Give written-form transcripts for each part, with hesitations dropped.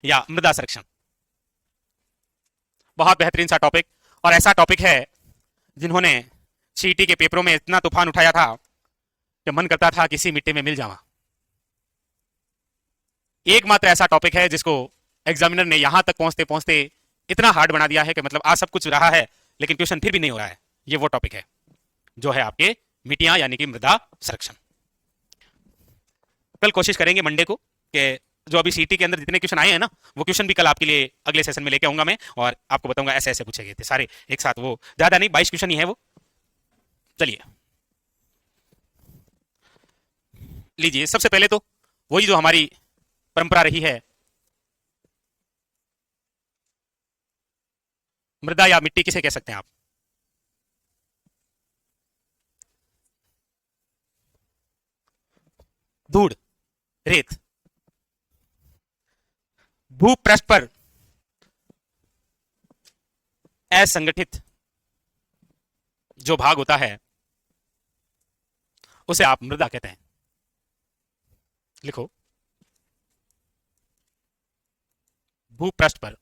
या मृदा संरक्षण। बहुत बेहतरीन सा टॉपिक, और ऐसा टॉपिक है जिन्होंने सीईटी के पेपरों में इतना तूफान उठाया था कि मन करता था किसी मिट्टी में मिल जावा। एकमात्र ऐसा टॉपिक है जिसको एग्जामिनर ने यहां तक पहुंचते पहुंचते इतना हार्ड बना दिया है कि मतलब आज सब कुछ रहा है लेकिन क्वेश्चन फिर भी नहीं हो रहा है। ये वो टॉपिक है जो है आपके मिट्टियां यानी कि मृदा संरक्षण। कल कोशिश करेंगे मंडे को कि जो अभी सीटी के अंदर जितने क्वेश्चन आए हैं ना, वो क्वेश्चन भी कल आपके लिए अगले सेशन में लेके आऊंगा मैं, और आपको बताऊंगा ऐसे ऐसे पूछे गए थे सारे एक साथ। वो ज्यादा नहीं, 22 क्वेश्चन ही है वो। चलिए लीजिए, सबसे पहले तो वही जो हमारी परंपरा रही है, मृदा या मिट्टी किसे कह सकते हैं आप? धूड़, रेत। भूपृष्ठ पर असंगठित जो भाग होता है उसे आप मृदा कहते हैं। लिखो, भूपृष्ठ पर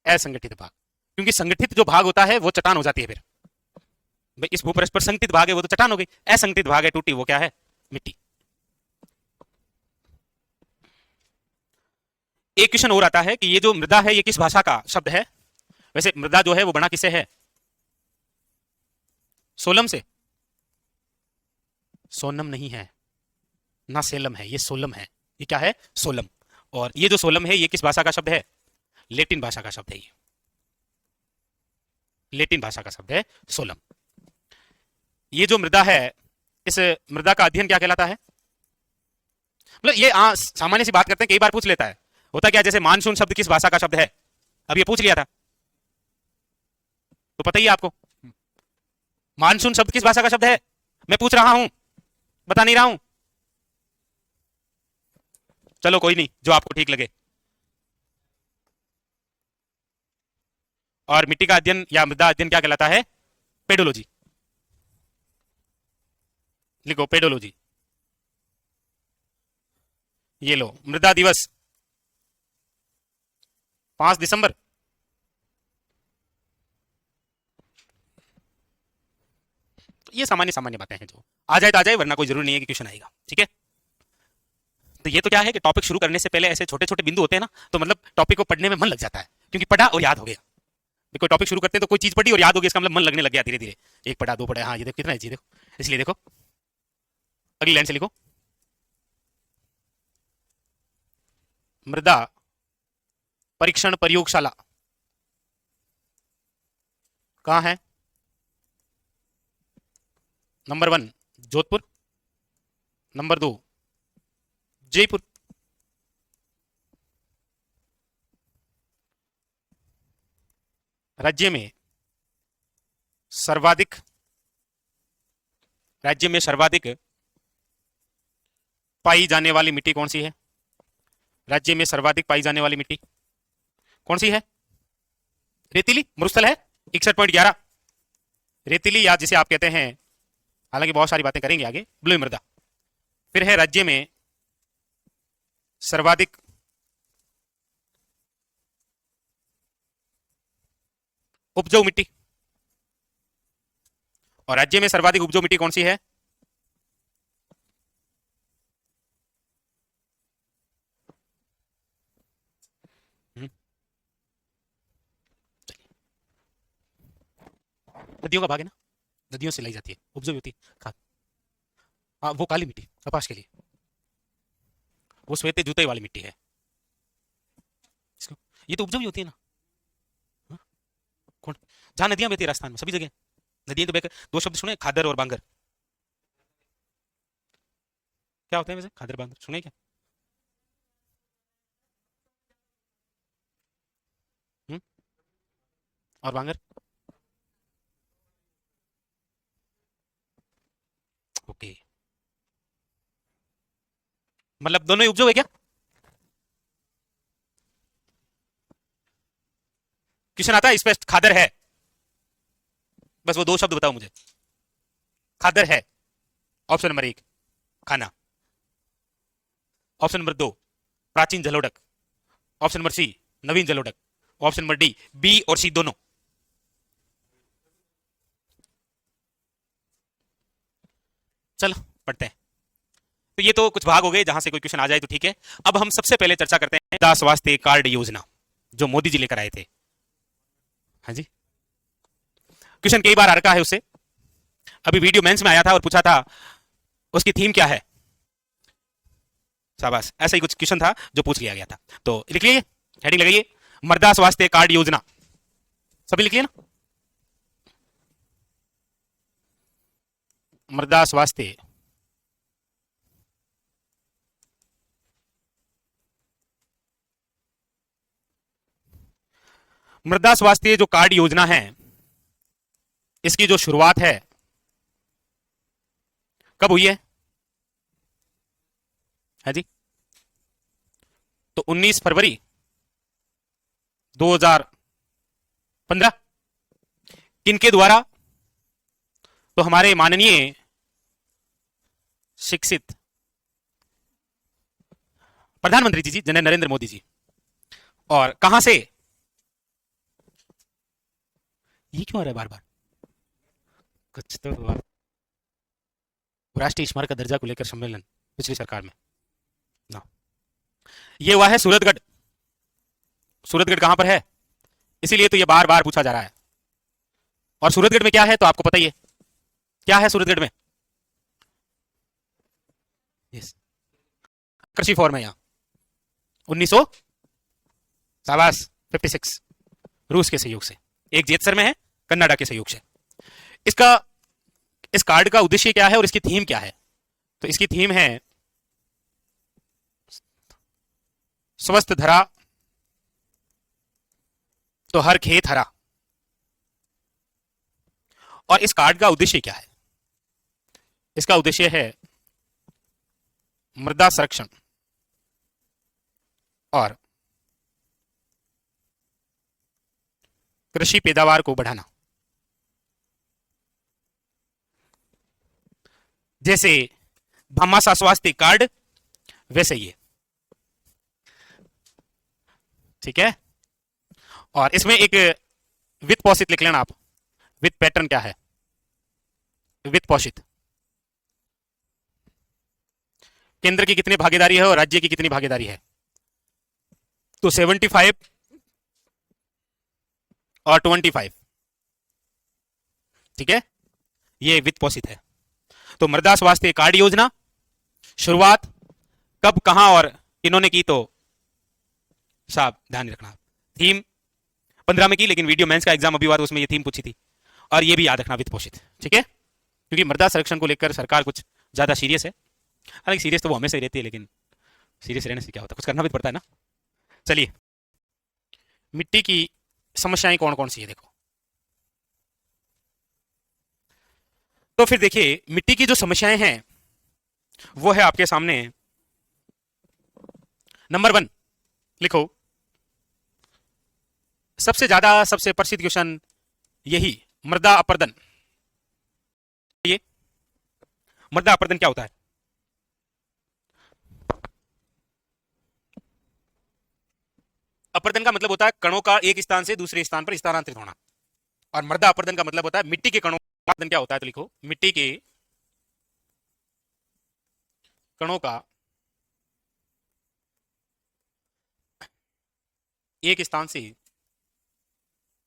असंगठित भाग, क्योंकि संगठित जो भाग होता है वो चट्टान हो जाती है। फिर भाई इस भूपृष्ठ पर संगठित भाग है वो तो चट्टान हो गई, असंगठित भाग है टूटी, वो क्या है? मिट्टी। एक क्वेश्चन और आता है कि ये जो मृदा है ये किस भाषा का शब्द है? वैसे मृदा जो है वो बना किसे है? सोलम से? सोनम नहीं है ना, सेलम है, ये सोलम है। ये क्या है? सोलम। और ये जो सोलम है ये किस भाषा का शब्द है? लेटिन भाषा का शब्द है। ये लेटिन भाषा का शब्द है सोलम। ये जो मृदा है, इस मृदा का अध्ययन क्या कहलाता है? मतलब ये सामान्य सी बात करते हैं, कई बार पूछ लेता है। होता क्या, जैसे मानसून शब्द किस भाषा का शब्द है? अब ये पूछ लिया था तो पता ही है आपको। मानसून शब्द किस भाषा का शब्द है? मैं पूछ रहा हूं, बता नहीं रहा हूं। चलो कोई नहीं, जो आपको ठीक लगे। और मिट्टी का अध्ययन या मृदा अध्ययन क्या कहलाता है? पेडोलॉजी। लिखो, पेडोलॉजी। ये लो, मृदा दिवस 5 दिसंबर। तो ये सामान्य सामान्य बातें हैं, जो आ जाए तो आ जाए, वरना कोई जरूरी नहीं है कि क्वेश्चन आएगा। ठीक है, तो ये तो क्या है कि टॉपिक शुरू करने से पहले ऐसे छोटे छोटे बिंदु होते हैं ना, तो मतलब टॉपिक को पढ़ने में मन लग जाता है, क्योंकि पढ़ा और याद हो गया। कोई टॉपिक शुरू करते हैं तो कोई चीज पढ़ी और याद हो गई, इसका मतलब मन लगने लग गया धीरे धीरे। एक पढ़ा, दो पढ़ा, हाँ ये देखो कितना है जी, देखो। इसलिए देखो, अगली लाइन से लिखो, मृदा परीक्षण प्रयोगशाला कहाँ है? Number 1 Jodhpur, number 2 Jaipur. राज्य में सर्वाधिक पाई जाने वाली मिट्टी कौन सी है? राज्य में सर्वाधिक पाई जाने वाली मिट्टी कौन सी है? रेतीली मरुस्थल है 61.11, रेतीली, या जिसे आप कहते हैं, हालांकि बहुत सारी बातें करेंगे आगे, ब्लू मृदा। फिर है राज्य में सर्वाधिक उपजाऊ मिट्टी, और राज्य में सर्वाधिक उपजाऊ मिट्टी कौन सी है? नदियों का भाग है ना, नदियों से लाई जाती है, उपजाऊ होती है खाद। हाँ, वो काली मिट्टी कपास के लिए, वो श्वेत जूते वाली मिट्टी है। इसको, ये तो उपजाऊ होती है ना। हाँ? कौन? जहां नदियां बहती है राजस्थान में, सभी जगह नदियां तो बहकर। दो शब्द सुने, खादर और बांगर। क्या होते हैं वैसे खादर बांगर, सुने क्या? हुँ? और बांगर? ओके, मतलब दोनों ही उपजाऊ है क्या? क्वेश्चन आता है इस पे, खादर है, बस वो दो शब्द बताओ मुझे। खादर है, ऑप्शन नंबर 1 खाना, ऑप्शन नंबर 2 प्राचीन जलोढ़क, ऑप्शन नंबर सी नवीन जलोढ़क, ऑप्शन नंबर डी बी और सी दोनों। चलो पढ़ते हैं। तो ये तो कुछ भाग हो गए, जहां से कोई क्वेश्चन आ जाए तो ठीक है। अब हम सबसे पहले चर्चा करते हैं मृदा स्वास्थ्य कार्ड योजना, जो मोदी जी लेकर आए थे। हाँ जी, क्वेश्चन कई बार आ रखा है उससे। अभी वीडियो मेंस में आया था और पूछा था उसकी थीम क्या है। शाबाश, ऐसा ही कुछ क्वेश्चन था जो पूछ लिया गया था। तो लिख लिए, हेडिंग लगाइए मृदा स्वास्थ्य कार्ड योजना, सभी लिखिए ना। मृदा स्वास्थ्य मृदा स्वास्थ्य जो कार्ड योजना है, इसकी जो शुरुआत है कब हुई है? जी, तो 19 फरवरी 2015। किनके द्वारा? तो हमारे माननीय शिक्षित प्रधानमंत्री जी जनरल नरेंद्र मोदी जी। और कहां से? ये क्यों आ रहा है बार बार? कुछ तो राष्ट्रीय स्मारक का दर्जा को लेकर सम्मेलन पिछली सरकार में ना, ये हुआ है सूरतगढ़। सूरतगढ़ कहां पर है? इसीलिए तो ये बार बार पूछा जा रहा है। और सूरतगढ़ में क्या है तो आपको पता ही है, क्या है सूरतगढ़ में? यस, कृषि फॉर्म है यहां 1900 शाबाश 56 रूस के सहयोग से, एक जेतसर में है कनाडा के सहयोग से। इसका इस कार्ड का उद्देश्य क्या है और इसकी थीम क्या है? तो इसकी थीम है स्वस्थ धरा तो हर खेत हरा। और इस कार्ड का उद्देश्य क्या है? इसका उद्देश्य है मृदा संरक्षण और कृषि पैदावार को बढ़ाना। जैसे भामाशाह स्वास्थ्य कार्ड वैसे ही है, ठीक है। और इसमें एक वित्त पोषित लिख लेना आप। वित्त पैटर्न क्या है? वित्त पोषित, केंद्र की कितनी भागीदारी है और राज्य की कितनी भागीदारी है? तो 75 और 25, ठीक है, ये वित्त पोषित है। तो मृदा स्वास्थ्य कार्ड योजना शुरुआत कब, कहां और किन्होंने की? तो साहब ध्यान रखना, थीम 15 में की, लेकिन वीडियो मेंस का एग्जाम अभी हुआ तो उसमें ये थीम पूछी थी। और ये भी याद रखना वित्त पोषित, ठीक है, क्योंकि मृदा संरक्षण को लेकर सरकार कुछ ज्यादा सीरियस है। हालांकि सीरियस तो वो हमेशा ही रहती है, लेकिन सीरियस रहने से क्या होता है, कुछ करना भी पड़ता है ना। चलिए, मिट्टी की समस्याएं कौन कौन सी है देखो। तो फिर देखिए, मिट्टी की जो समस्याएं हैं वो है आपके सामने। नंबर 1 लिखो, सबसे ज्यादा सबसे प्रसिद्ध क्वेश्चन यही, मृदा अपरदन। ये मृदा अपरदन क्या होता है? अपरदन का मतलब होता है कणों का एक स्थान से दूसरे स्थान पर स्थानांतरित होना। और मृदा अपरदन का मतलब होता है मिट्टी के कणों का अपरदन क्या होता है? तो लिखो, मिट्टी के कणों का एक स्थान से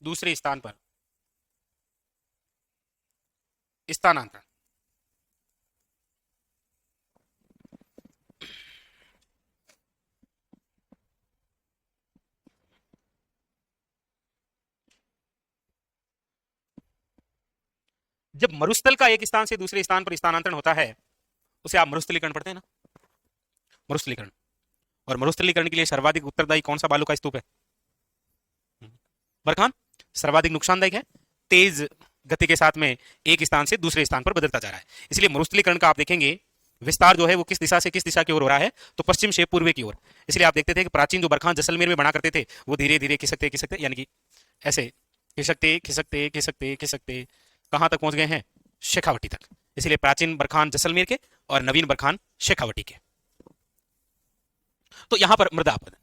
दूसरे स्थान पर स्थानांतरण। जब मरुस्थल का एक स्थान से दूसरे स्थान पर स्थानांतरण होता है उसे आप मरुस्थलीकरण पढ़ते हैं ना, मरुस्थलीकरण। और मरुस्थलीकरण के लिए सर्वाधिक उत्तरदायी कौन सा बालू का स्तूप है? बरखान सर्वाधिक नुकसानदायक है, तेज गति के साथ में एक स्थान से दूसरे स्थान पर बदलता जा रहा है। इसलिए मरुस्थलीकरण का आप देखेंगे विस्तार जो है वो किस दिशा से किस दिशा की ओर हो रहा है? तो पश्चिम से पूर्व की ओर। इसलिए आप देखते थे कि प्राचीन जो बरखान जैसलमेर में बना करते थे वो धीरे धीरे खिसकते खिसकते, यानी कि ऐसे खिसकते खिसकते खिसकते खिसकते कहां तक पहुंच गए हैं? शेखावटी तक। इसलिए प्राचीन बरखान जैसलमेर के और नवीन बरखान शेखावटी के। तो यहां पर मृदा अपरदन,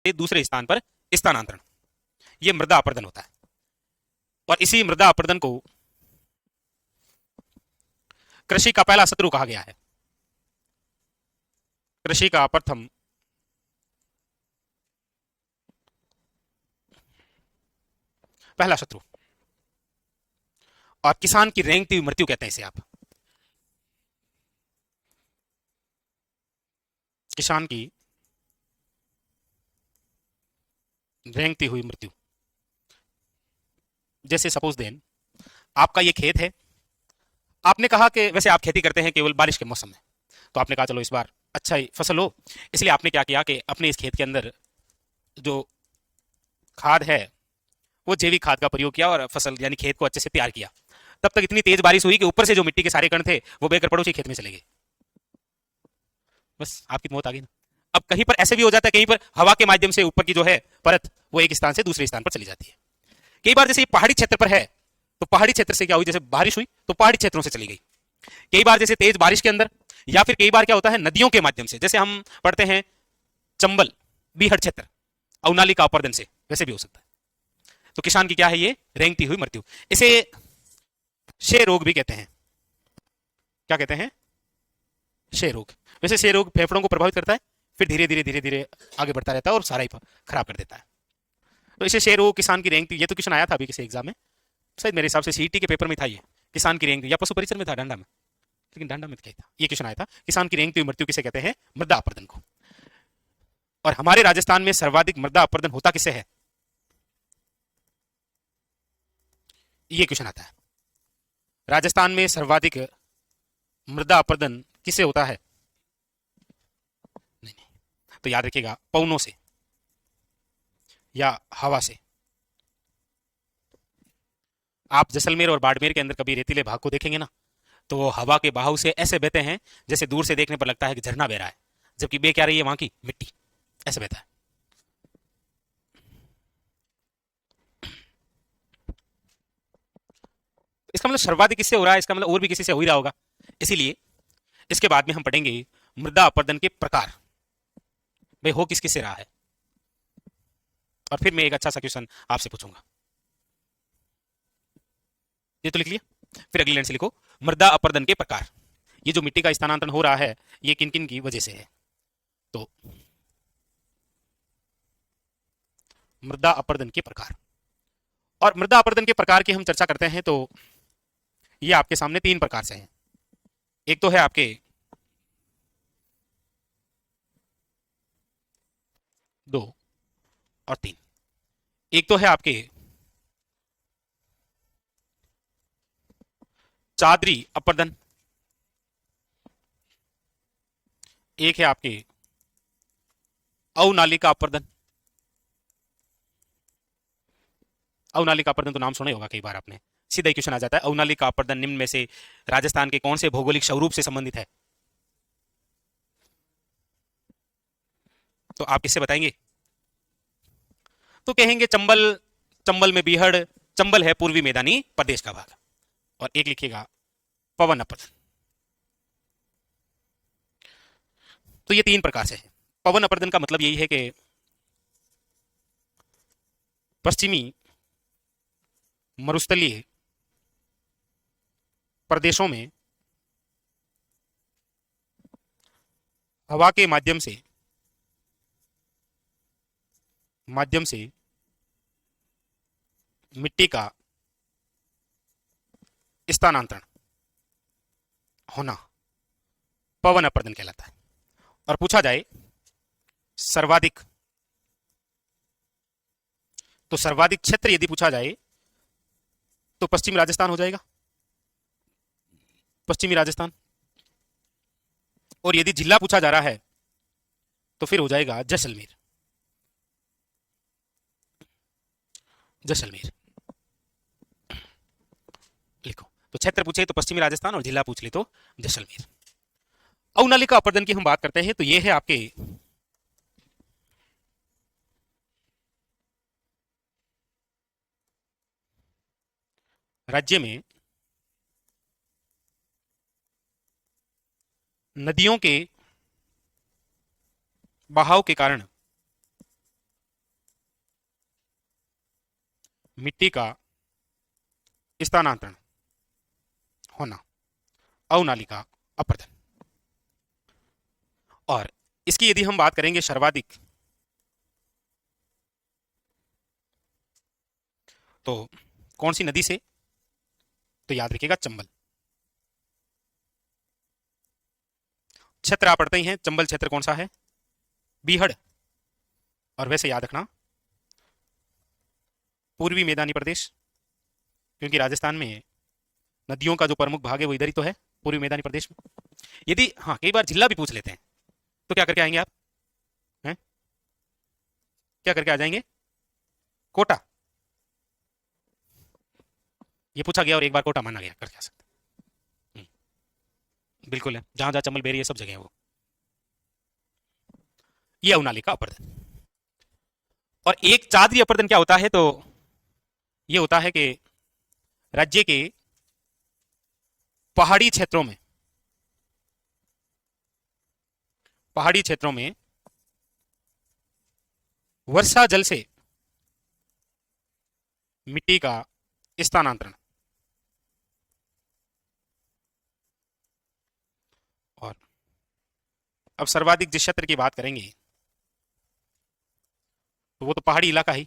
दूसरे स्थान पर स्थानांतरण, यह मृदा अपरदन होता है। और इसी मृदा अपरदन को कृषि का पहला शत्रु कहा गया है। कृषि का प्रथम पहला शत्रु, और किसान की रेंगती हुई मृत्यु कहते हैं इसे आप। किसान की रेंगती हुई मृत्यु। जैसे सपोज देन आपका ये खेत है, आपने कहा कि वैसे आप खेती करते हैं केवल बारिश के मौसम में, तो आपने कहा चलो इस बार अच्छा ही फसल हो, इसलिए आपने क्या किया कि अपने इस खेत के अंदर जो खाद है वो जैविक खाद का प्रयोग किया और फसल यानी खेत को अच्छे से तैयार किया। तब तक इतनी तेज बारिश हुई कि ऊपर से जो मिट्टी के सारे कण थे वो बहकर पड़ोसी खेत में चले गए, बस आपकी मौत आ गई ना। अब कहीं पर ऐसे भी हो जाता है, कहीं पर हवा के माध्यम से ऊपर की जो है परत वो एक स्थान से दूसरे स्थान पर चली जाती है। कई बार जैसे पहाड़ी क्षेत्र पर है तो पहाड़ी क्षेत्र से क्या हुई, जैसे बारिश हुई तो पहाड़ी क्षेत्रों से चली गई। कई बार जैसे तेज बारिश के अंदर, या फिर कई बार क्या होता है नदियों के माध्यम से, जैसे हम पढ़ते हैं चंबल बीहड़ क्षेत्र अवनाली का अपरदन से, वैसे भी हो सकता है। तो किसान की क्या है ये रेंगती हुई मृत्यु। इसे क्षय रोग भी कहते हैं। क्या कहते हैं? क्षय रोग। वैसे क्षय रोग फेफड़ों को प्रभावित करता है, फिर धीरे धीरे धीरे धीरे आगे बढ़ता रहता है और सारा ही खराब कर देता है। तो इसे क्षय रोग, किसान की रेंगती, ये तो क्वेश्चन आया था अभी किसी एग्जाम में, शायद मेरे हिसाब से सीईटी के पेपर में था ये, किसान की रेंगती, या पशु परिचर में था डांडा में, लेकिन डांडा में क्या था, ये क्वेश्चन आया था। किसान की रेंगती हुई मृत्यु किसे कहते हैं? मृदा अपरदन को। और हमारे राजस्थान में सर्वाधिक मृदा अपरदन होता किसे है? ये क्वेश्चन आता है, राजस्थान में सर्वाधिक मृदा अपरदन किसे होता है? नहीं, तो याद रखिएगा पवनों से या हवा से। आप जैसलमेर और बाड़मेर के अंदर कभी रेतीले भाग को देखेंगे ना, तो वो हवा के बहाव से ऐसे बहते हैं जैसे दूर से देखने पर लगता है कि झरना बह रहा है, जबकि बह क्या रही है वहां की मिट्टी, ऐसे बहता है। इसका मतलब सर्वाधिक किससे हो रहा है, इसका मतलब और भी किसी से हो ही रहा होगा। इसीलिए इसके बाद में हम पढ़ेंगे मृदा अपरदन के प्रकार, भाई हो किस किस से रहा है। और फिर मैं एक अच्छा सा क्वेश्चन आपसे पूछूंगा, ये तो लिख लिया, फिर अगली लाइन से लिखो मृदा अपरदन के प्रकार। ये जो मिट्टी का स्थानांतरण हो रहा है ये किन किन की वजह से है? तो मृदा अपरदन के प्रकार, और मृदा अपरदन के प्रकार की हम चर्चा करते हैं तो ये आपके सामने तीन प्रकार से हैं। एक तो है आपके दो और तीन। एक तो है आपके चादरी अपरदन, एक है आपके अवनालिका अपरदन। अवनालिका अपरदन तो नाम सुना ही होगा कई बार आपने, सीधा ही क्वेश्चन आ जाता है अवनालिका अपरदन निम्न में से राजस्थान के कौन से भौगोलिक स्वरूप से संबंधित है? तो आप किससे बताएंगे? तो कहेंगे चंबल, चंबल में बीहड़, चंबल है पूर्वी मैदानी प्रदेश का भाग। और एक लिखिएगा पवन अपरदन। तो ये तीन प्रकार से है। पवन अपरदन का मतलब यही है कि पश्चिमी मरुस्थलीय प्रदेशों में हवा के माध्यम से मिट्टी का स्थानांतरण होना पवन अपरदन कहलाता है। और पूछा जाए सर्वाधिक, तो सर्वाधिक क्षेत्र यदि पूछा जाए तो पश्चिमी राजस्थान हो जाएगा, पश्चिमी राजस्थान। और यदि जिला पूछा जा रहा है तो फिर हो जाएगा जैसलमेर, जैसलमेर लिखो। तो क्षेत्र पूछे तो पश्चिमी राजस्थान और जिला पूछ ले तो जैसलमेर। अवनालिका अपरदन की हम बात करते हैं तो ये है आपके राज्य में नदियों के बहाव के कारण मिट्टी का स्थानांतरण होना, अवनालिका अपर्दन। और इसकी यदि हम बात करेंगे सर्वाधिक, तो कौन सी नदी से, तो याद रखिएगा चंबल। क्षेत्र आप पढ़ते ही हैं, चंबल क्षेत्र कौन सा है, बीहड़। और वैसे याद रखना पूर्वी मैदानी प्रदेश, क्योंकि राजस्थान में नदियों का जो प्रमुख भाग है वो इधर ही तो है, पूर्वी मैदानी प्रदेश में। यदि हाँ कई बार जिला भी पूछ लेते हैं तो क्या करके आएंगे आप, हैं क्या करके आ जाएंगे, कोटा। ये पूछा गया और एक बार कोटा माना गया, करके आ सकते हैं। बिल्कुल है, जहां जहां चंबल बेरी है सब जगह है वो। ये अवनालिका अपर्दन। और एक चादरी अपर्दन क्या होता है, तो ये होता है कि राज्य के पहाड़ी क्षेत्रों में, पहाड़ी क्षेत्रों में वर्षा जल से मिट्टी का स्थानांतरण। और अब सर्वाधिक जिस क्षेत्र की बात करेंगे तो वो तो पहाड़ी इलाका ही।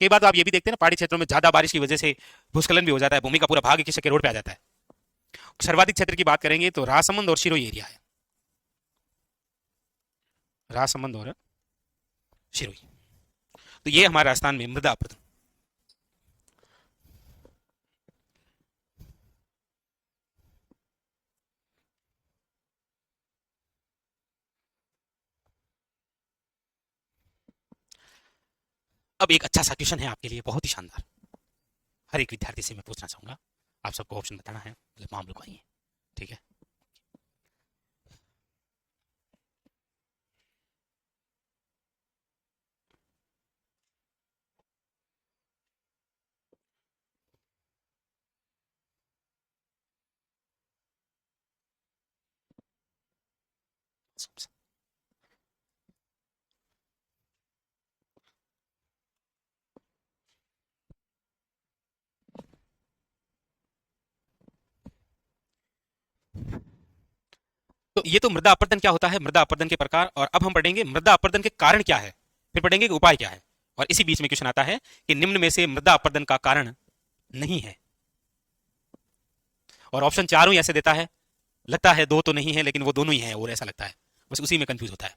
कई बार तो आप ये भी देखते हैं ना, पहाड़ी क्षेत्रों में ज्यादा बारिश की वजह से भूस्खलन भी हो जाता है, भूमि का पूरा भाग किसी के रोड पे आ जाता है। सर्वाधिक क्षेत्र की बात करेंगे तो राजसमंद और सिरोही एरिया है, राजसमंद और सिरोही। तो ये हमारे राजस्थान में मृदा अपरदन। अब एक अच्छा सा क्वेश्चन है आपके लिए, बहुत ही शानदार। हर एक विद्यार्थी से मैं पूछना चाहूंगा, आप सबको ऑप्शन बताना है, मतलब मामलों का ही है, ठीक है। तो ये तो मृदा अपरदन क्या होता है, मृदा अपरदन के प्रकार, और अब हम पढ़ेंगे मृदा अपरदन के कारण क्या है, फिर पढ़ेंगे कि उपाय क्या है। और इसी बीच में क्वेश्चन आता है कि निम्न में से मृदा अपरदन का कारण नहीं है। और ऑप्शन चारों ही ऐसे देता है, लगता है दो तो नहीं है लेकिन वो दोनों ही है, और ऐसा लगता है, बस उसी में कंफ्यूज होता है।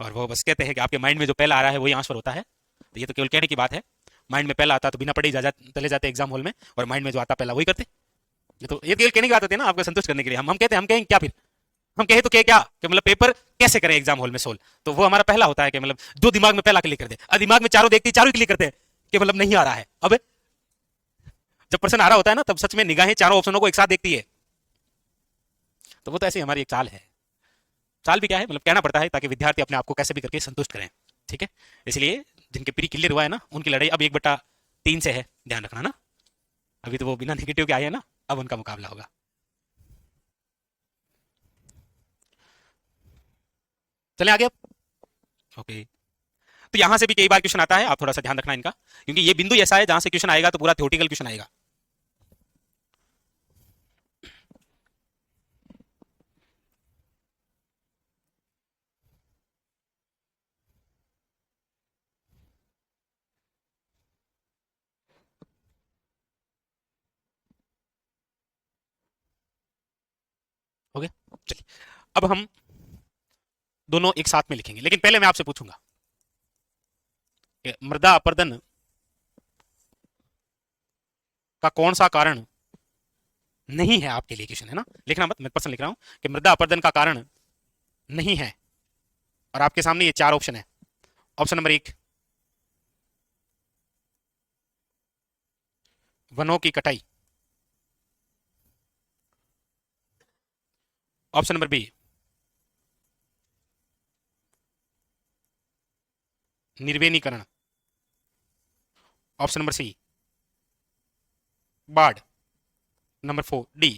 और वो बस कहते हैं कि आपके माइंड में जो पहला आ रहा है वही आंसर होता है। तो ये तो केवल कहने की बात है, माइंड में पहला आता तो बिना पढ़े ही चले जाते एग्जाम हॉल में, और माइंड में जो आता पहला वही करते। ये केवल कहने की बात होती है ना, आपको संतुष्ट करने के लिए। हम कहते हैं, हम कहेंगे क्या फिर, हम कहे तो क्या कि मतलब पेपर कैसे करें एग्जाम हॉल में सोल्व, तो वो हमारा पहला होता है कि मतलब जो दिमाग में पहला क्लिक कर दे। अब दिमाग में चारों देखते चारों क्लिक करते हैं कि मतलब नहीं आ रहा है। अब जब प्रश्न आ रहा होता है ना, तब सच में निगाहें चारों ऑप्शनों को एक साथ देखती है। तो वो तो ऐसी हमारी एक चाल है। चाल भी क्या है, मतलब कहना पड़ता है ताकि विद्यार्थी अपने आप को कैसे भी करके संतुष्ट करें, ठीक है। इसलिए जिनके प्री क्लियर हुआ है ना, उनकी लड़ाई अब 1/3 से है, ध्यान रखना ना। अभी तो वो बिना नेगेटिव के आए हैं ना, अब उनका मुकाबला होगा। चले आगे अब। ओके, तो यहां से भी कई बार क्वेश्चन आता है, आप थोड़ा सा ध्यान रखना इनका, क्योंकि ये बिंदु ऐसा है जहां से क्वेश्चन आएगा तो पूरा थ्योरेटिकल क्वेश्चन आएगा। ओके, चलिए अब हम दोनों एक साथ में लिखेंगे, लेकिन पहले मैं आपसे पूछूंगा कि मृदा अपरदन का कौन सा कारण नहीं है आपके लिए, क्वेश्चन है ना, लिखना मत, मैं प्रश्न लिख रहा हूं कि मृदा अपरदन का कारण नहीं है। और आपके सामने ये चार ऑप्शन है। ऑप्शन नंबर 1, वनों की कटाई। ऑप्शन नंबर बी, निर्वनीकरण। ऑप्शन नंबर सी बाढ़, नंबर 4 डी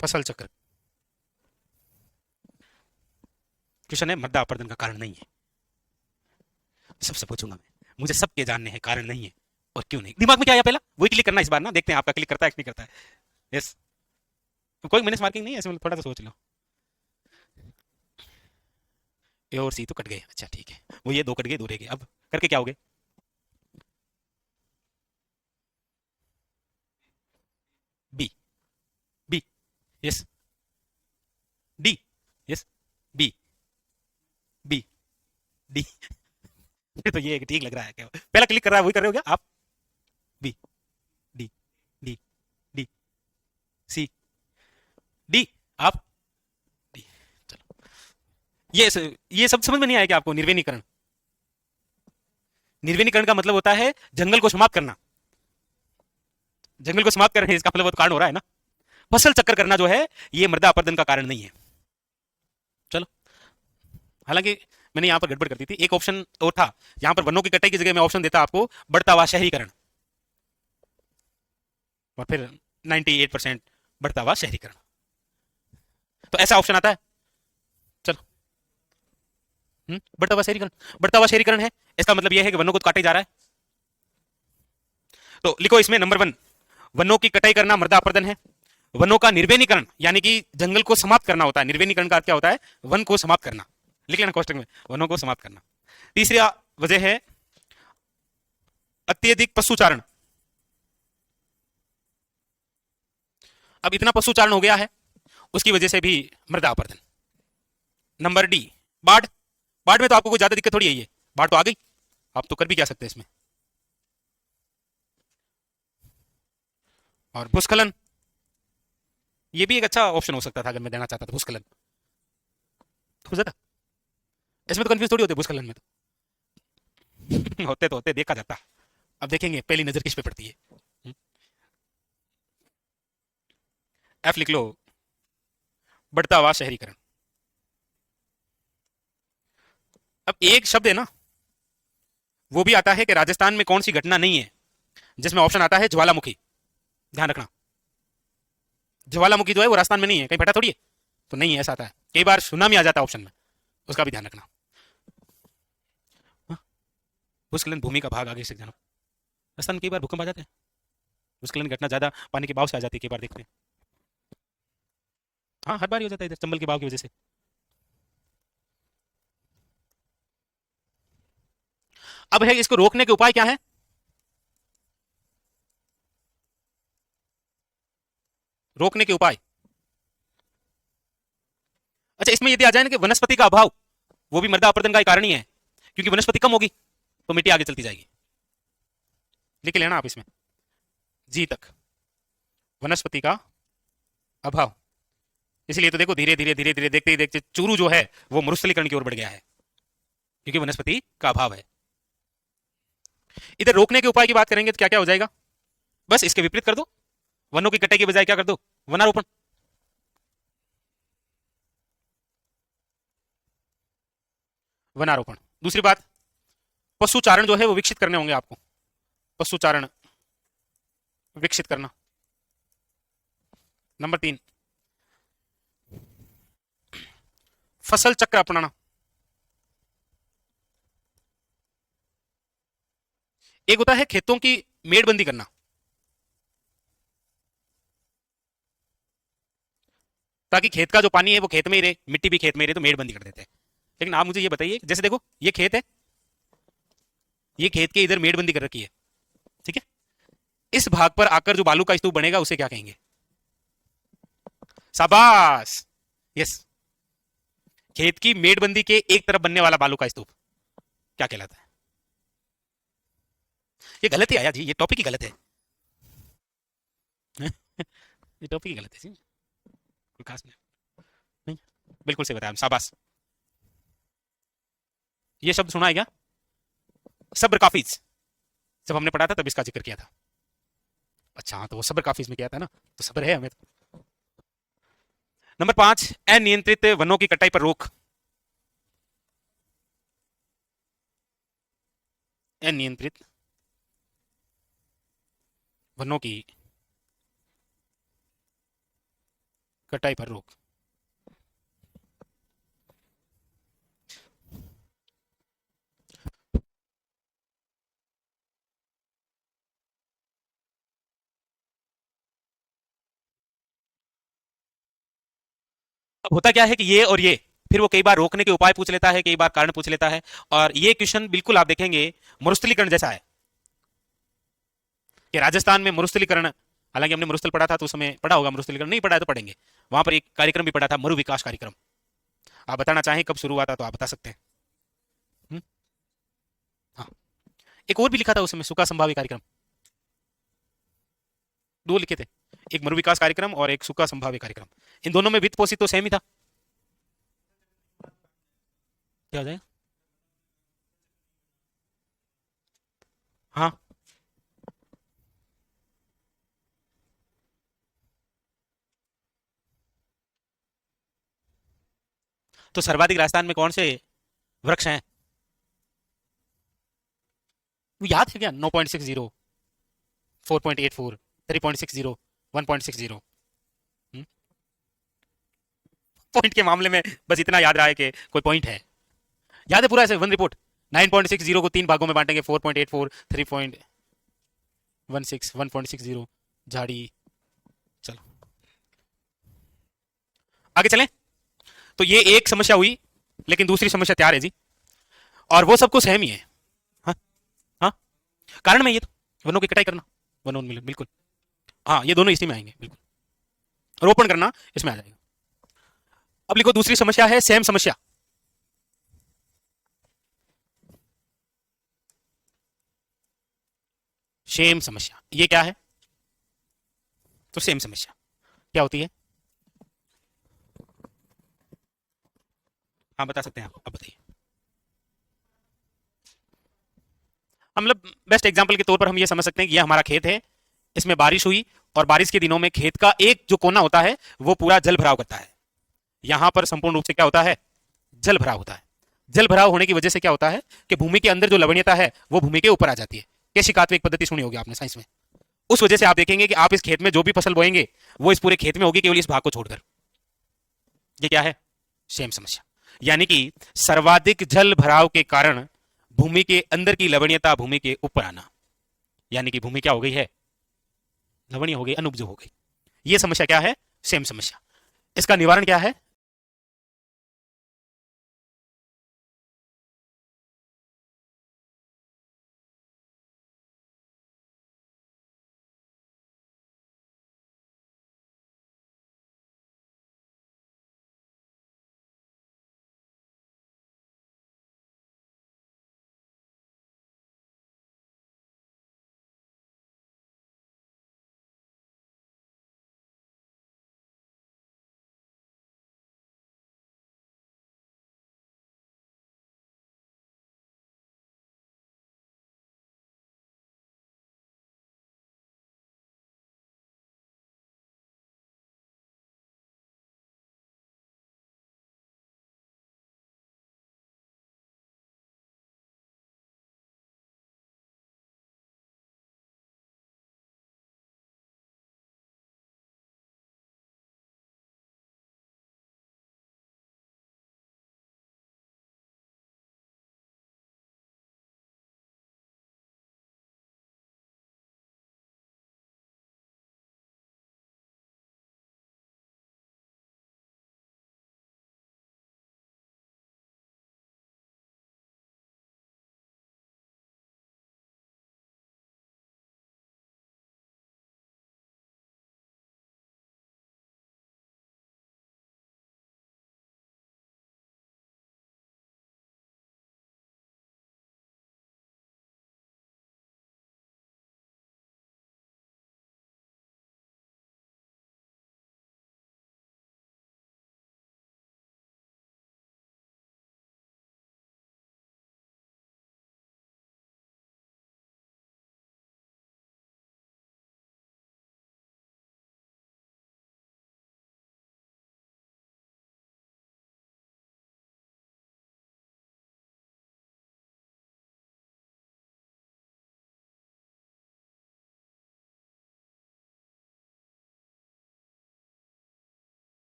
फसल चक्र। क्वेश्चन है मृदा अपरदन का कारण नहीं है। सबसे पूछूंगा मैं, मुझे सबके जानने हैं कारण नहीं है और क्यों नहीं। दिमाग में क्या आया पहला वही क्लिक करना इस बार ना, देखते हैं आपका क्लिक करता है कि नहीं करता है। यस, कोई माइनस मार्किंग नहीं है, ऐसे मतलब थोड़ा सा सोच लो। ए और सी तो कट गए, अच्छा ठीक है, वो ये दो कट गए, दो रह गए। अब करके क्या हो गए? B, B, yes, D, yes, B, B, D. फिर तो ये ठीक लग रहा है, क्या पहला क्लिक कर रहा है वही कर रहे हो क्या आप? बी, डी, डी, डी, सी, डी, आप डी। चलो, ये सब समझ में नहीं आया क्या आपको? निर्वैनीकरण, निर्वैनीकरण का मतलब होता है जंगल को समाप्त करना। जंगल को समाप्त करना इसका मतलब कारण हो रहा है ना। फसल चक्कर करना जो है ये मृदा अपरदन का कारण नहीं है। चलो, हालांकि मैंने यहां पर गड़बड़ कर दी थी, एक ऑप्शन और था यहां पर, वनों की कटाई की जगह मैं ऑप्शन देता आपको बढ़ता हुआ शहरीकरण, और फिर 98% बढ़ता हुआ शहरीकरण, तो ऐसा ऑप्शन आता है। चलो, बढ़ता हुआ शहरीकरण, बढ़ता हुआ शहरीकरण है, इसका मतलब यह है कि वनों को तो काटे जा रहा है। तो लिखो इसमें नंबर 1, वनों की कटाई करना मृदा अपरदन है। वनों का निर्वैनीकरण यानी कि जंगल को समाप्त करना होता है। निर्वैनीकरण का अर्थ क्या होता है? वन को समाप्त करना, लिख लेना क्वेश्चन में, वनों को समाप्त करना। तीसरी वजह है अत्यधिक पशुचारण। अब इतना पशुचारण हो गया है, उसकी वजह से भी मृदा अपरदन। नंबर डी बाढ़, बाढ़ में तो आपको कोई ज्यादा दिक्कत थोड़ी है, ये बाढ़ तो आ गई, आप तो कर भी क्या सकते हैं इसमें। और भूस्खलन, ये भी एक अच्छा ऑप्शन हो सकता था अगर मैं देना चाहता था, भूस्खलन हो जाता। इसमें तो कंफ्यूज थोड़ी होते भूस्खलन में तो होते तो होते, देखा जाता। अब देखेंगे पहली नजर किस पे पड़ती है। एफ लिख लो, बढ़ता हुआ शहरीकरण। अब एक शब्द है ना, वो भी आता है कि राजस्थान में कौन सी घटना नहीं है, जिसमें ऑप्शन आता है ज्वालामुखी। ध्यान रखना, ज्वालामुखी जो है वो राजस्थान में नहीं है, कहीं फटा थोड़ी है, तो नहीं है, ऐसा आता है। कई बार सुनामी आ जाता है ऑप्शन में, उसका भी ध्यान रखना। हाँ? भूस्खलन भूमि का भाग आगे से जानो, राजस्थान में कई बार भूकंप आ जाते हैं, भूस्खलन की घटना ज्यादा पानी के बहाव से आ जाती है, कई बार देखते हैं। हाँ, हर बार ही हो जाता है इधर चंबल के बहाव की वजह से। अब है इसको रोकने के उपाय क्या है? रोकने के उपाय, अच्छा इसमें यदि आ जाए ना कि वनस्पति का अभाव, वो भी मृदा अपरदन का एक कारण ही है, क्योंकि वनस्पति कम होगी तो मिट्टी आगे चलती जाएगी। लिख लेना आप इसमें जी तक, वनस्पति का अभाव। इसलिए तो देखो धीरे धीरे धीरे धीरे देखते ही देखते चूरू जो है वो मरुस्थलीकरण की ओर बढ़ गया है, क्योंकि वनस्पति का अभाव है। इधर रोकने के उपाय की बात करेंगे तो क्या क्या हो जाएगा? बस इसके विपरीत कर दो, वनों की कटाई के बजाय क्या कर दो? वनारोपण। वनारोपण। दूसरी बात, पशुचारण जो है वो विकसित करने होंगे आपको, पशुचारण विकसित करना। नंबर 3, फसल चक्र अपनाना। एक होता है खेतों की मेड़बंदी करना, ताकि खेत का जो पानी है वो खेत में ही रहे, मिट्टी भी खेत में ही रहे, तो मेड़बंदी कर देते हैं। लेकिन आप मुझे ये बताइए, जैसे देखो ये खेत है, ये खेत के इधर मेड़बंदी कर रखी है, ठीक है, इस भाग पर आकर जो बालू का स्तूप बनेगा उसे क्या कहेंगे? शाबाश, यस, खेत की मेड़बंदी के एक तरफ बनने वाला बालू का स्तूप क्या कहलाता है? ये गलत है आया जी, ये टॉपिक ही गलत है। ये टॉपिक ही गलत है जी, कोई खास नहीं, बिल्कुल सही बताया, शाबाश। ये शब्द सुना है क्या? सब्र काफिज, जब हमने पढ़ा था तब इसका जिक्र किया था। अच्छा हाँ, तो वो सब्र काफिज में किया था ना, तो सब्र है हमें तो। नंबर 5, अनियंत्रित वनों की कटाई पर रोक। अनियंत्रित वनों की कटाई पर रोक। अब होता क्या है कि ये और ये, फिर वो कई बार रोकने के उपाय पूछ लेता है, कई बार कारण पूछ लेता है। और ये क्वेश्चन बिल्कुल आप देखेंगे मरुस्थलीकरण जैसा है, कि राजस्थान में मरुस्थलीकरण, हालांकि हमने मरुस्थल पढ़ा था तो उस समय पढ़ा होगा, मरुस्थलीकरण नहीं पढ़ा है तो पढ़ेंगे। वहां पर एक कार्यक्रम भी पढ़ा था, मरु विकास कार्यक्रम। आप बताना चाहें कब शुरू हुआ था तो आप बता सकते हैं। हुँ? हाँ, एक और भी लिखा था उसमें, सुखा संभावी कार्यक्रम। दो लिखे थे, एक मरु विकास कार्यक्रम और एक सुखा संभाव्य कार्यक्रम। इन दोनों में वित्त पोषित तो सेम ही था। क्या हो जाएगा? हाँ, तो सर्वाधिक राजस्थान में कौन से वृक्ष हैं? वो याद है क्या? 9.60, 4.84, 3.60, 1.60। पॉइंट के मामले में बस इतना याद रहा है कि कोई पॉइंट है। याद है पूरा ऐसे वन रिपोर्ट? 9.60 को तीन भागों में बांटेंगे, 4.84, 3.16, 1.60, झाड़ी। चलो आगे चलें। तो ये एक समस्या हुई, लेकिन दूसरी समस्या तैयार है जी, और वो सबको सेम ही है। हाँ, हाँ, कारण में ये तो वनों की कटाई करना, वनोन्मूलन बिल्कुल। हाँ, ये दोनों इसी में आएंगे बिल्कुल, रोपण करना इसमें आ जाएगा। अब लिखो दूसरी समस्या है सेम समस्या। सेम समस्या ये क्या है? तो सेम समस्या क्या होती है? हाँ बता सकते हैं आप, अब बताइए। हम मतलब बेस्ट एग्जांपल के तौर पर हम ये समझ सकते हैं कि ये हमारा खेत है, इसमें बारिश हुई, और बारिश के दिनों में खेत का एक जो कोना होता है वो पूरा जल भराव करता है। यहां पर संपूर्ण रूप से क्या होता है? जल भराव होता है। जल भराव होने की वजह से क्या होता है कि भूमि के अंदर जो लवणीयता है वो भूमि के ऊपर आ जाती है। केशिकात्मक पद्धति सुनी होगी आपने साइंस में। उस वजह से आप देखेंगे कि आप इस खेत में जो भी फसल बोएंगे वो इस पूरे खेत में होगी, केवल इस भाग को छोड़कर। ये क्या है? सेम समस्या। यानी कि सर्वाधिक जल भराव के कारण भूमि के अंदर की लवणीयता भूमि के ऊपर आना, यानी कि भूमि क्या हो गई है? लवणीय हो गई, अनुपजाऊ हो गई। ये समस्या क्या है? सेम समस्या। इसका निवारण क्या है?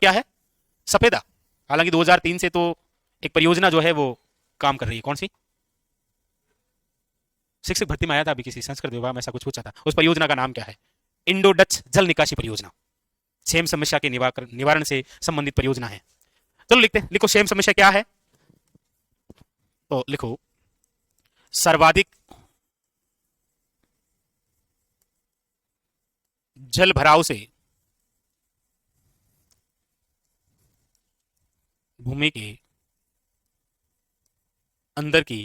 क्या है? सफेदा। हालांकि 2003 से तो एक परियोजना जो है वो काम कर रही है। कौन सी? शिक्षक भर्ती में आया था अभी, किसी संस्कृत विभाग में ऐसा कुछ पूछा था। उस परियोजना का नाम क्या है? इंडो डच जल निकासी परियोजना। सेम समस्या के निवारण से संबंधित परियोजना है। चलो लिखते हैं, लिखो सेम समस्या क्या है। तो लिखो सर्वाधिक जल भराव से भूमि के अंदर की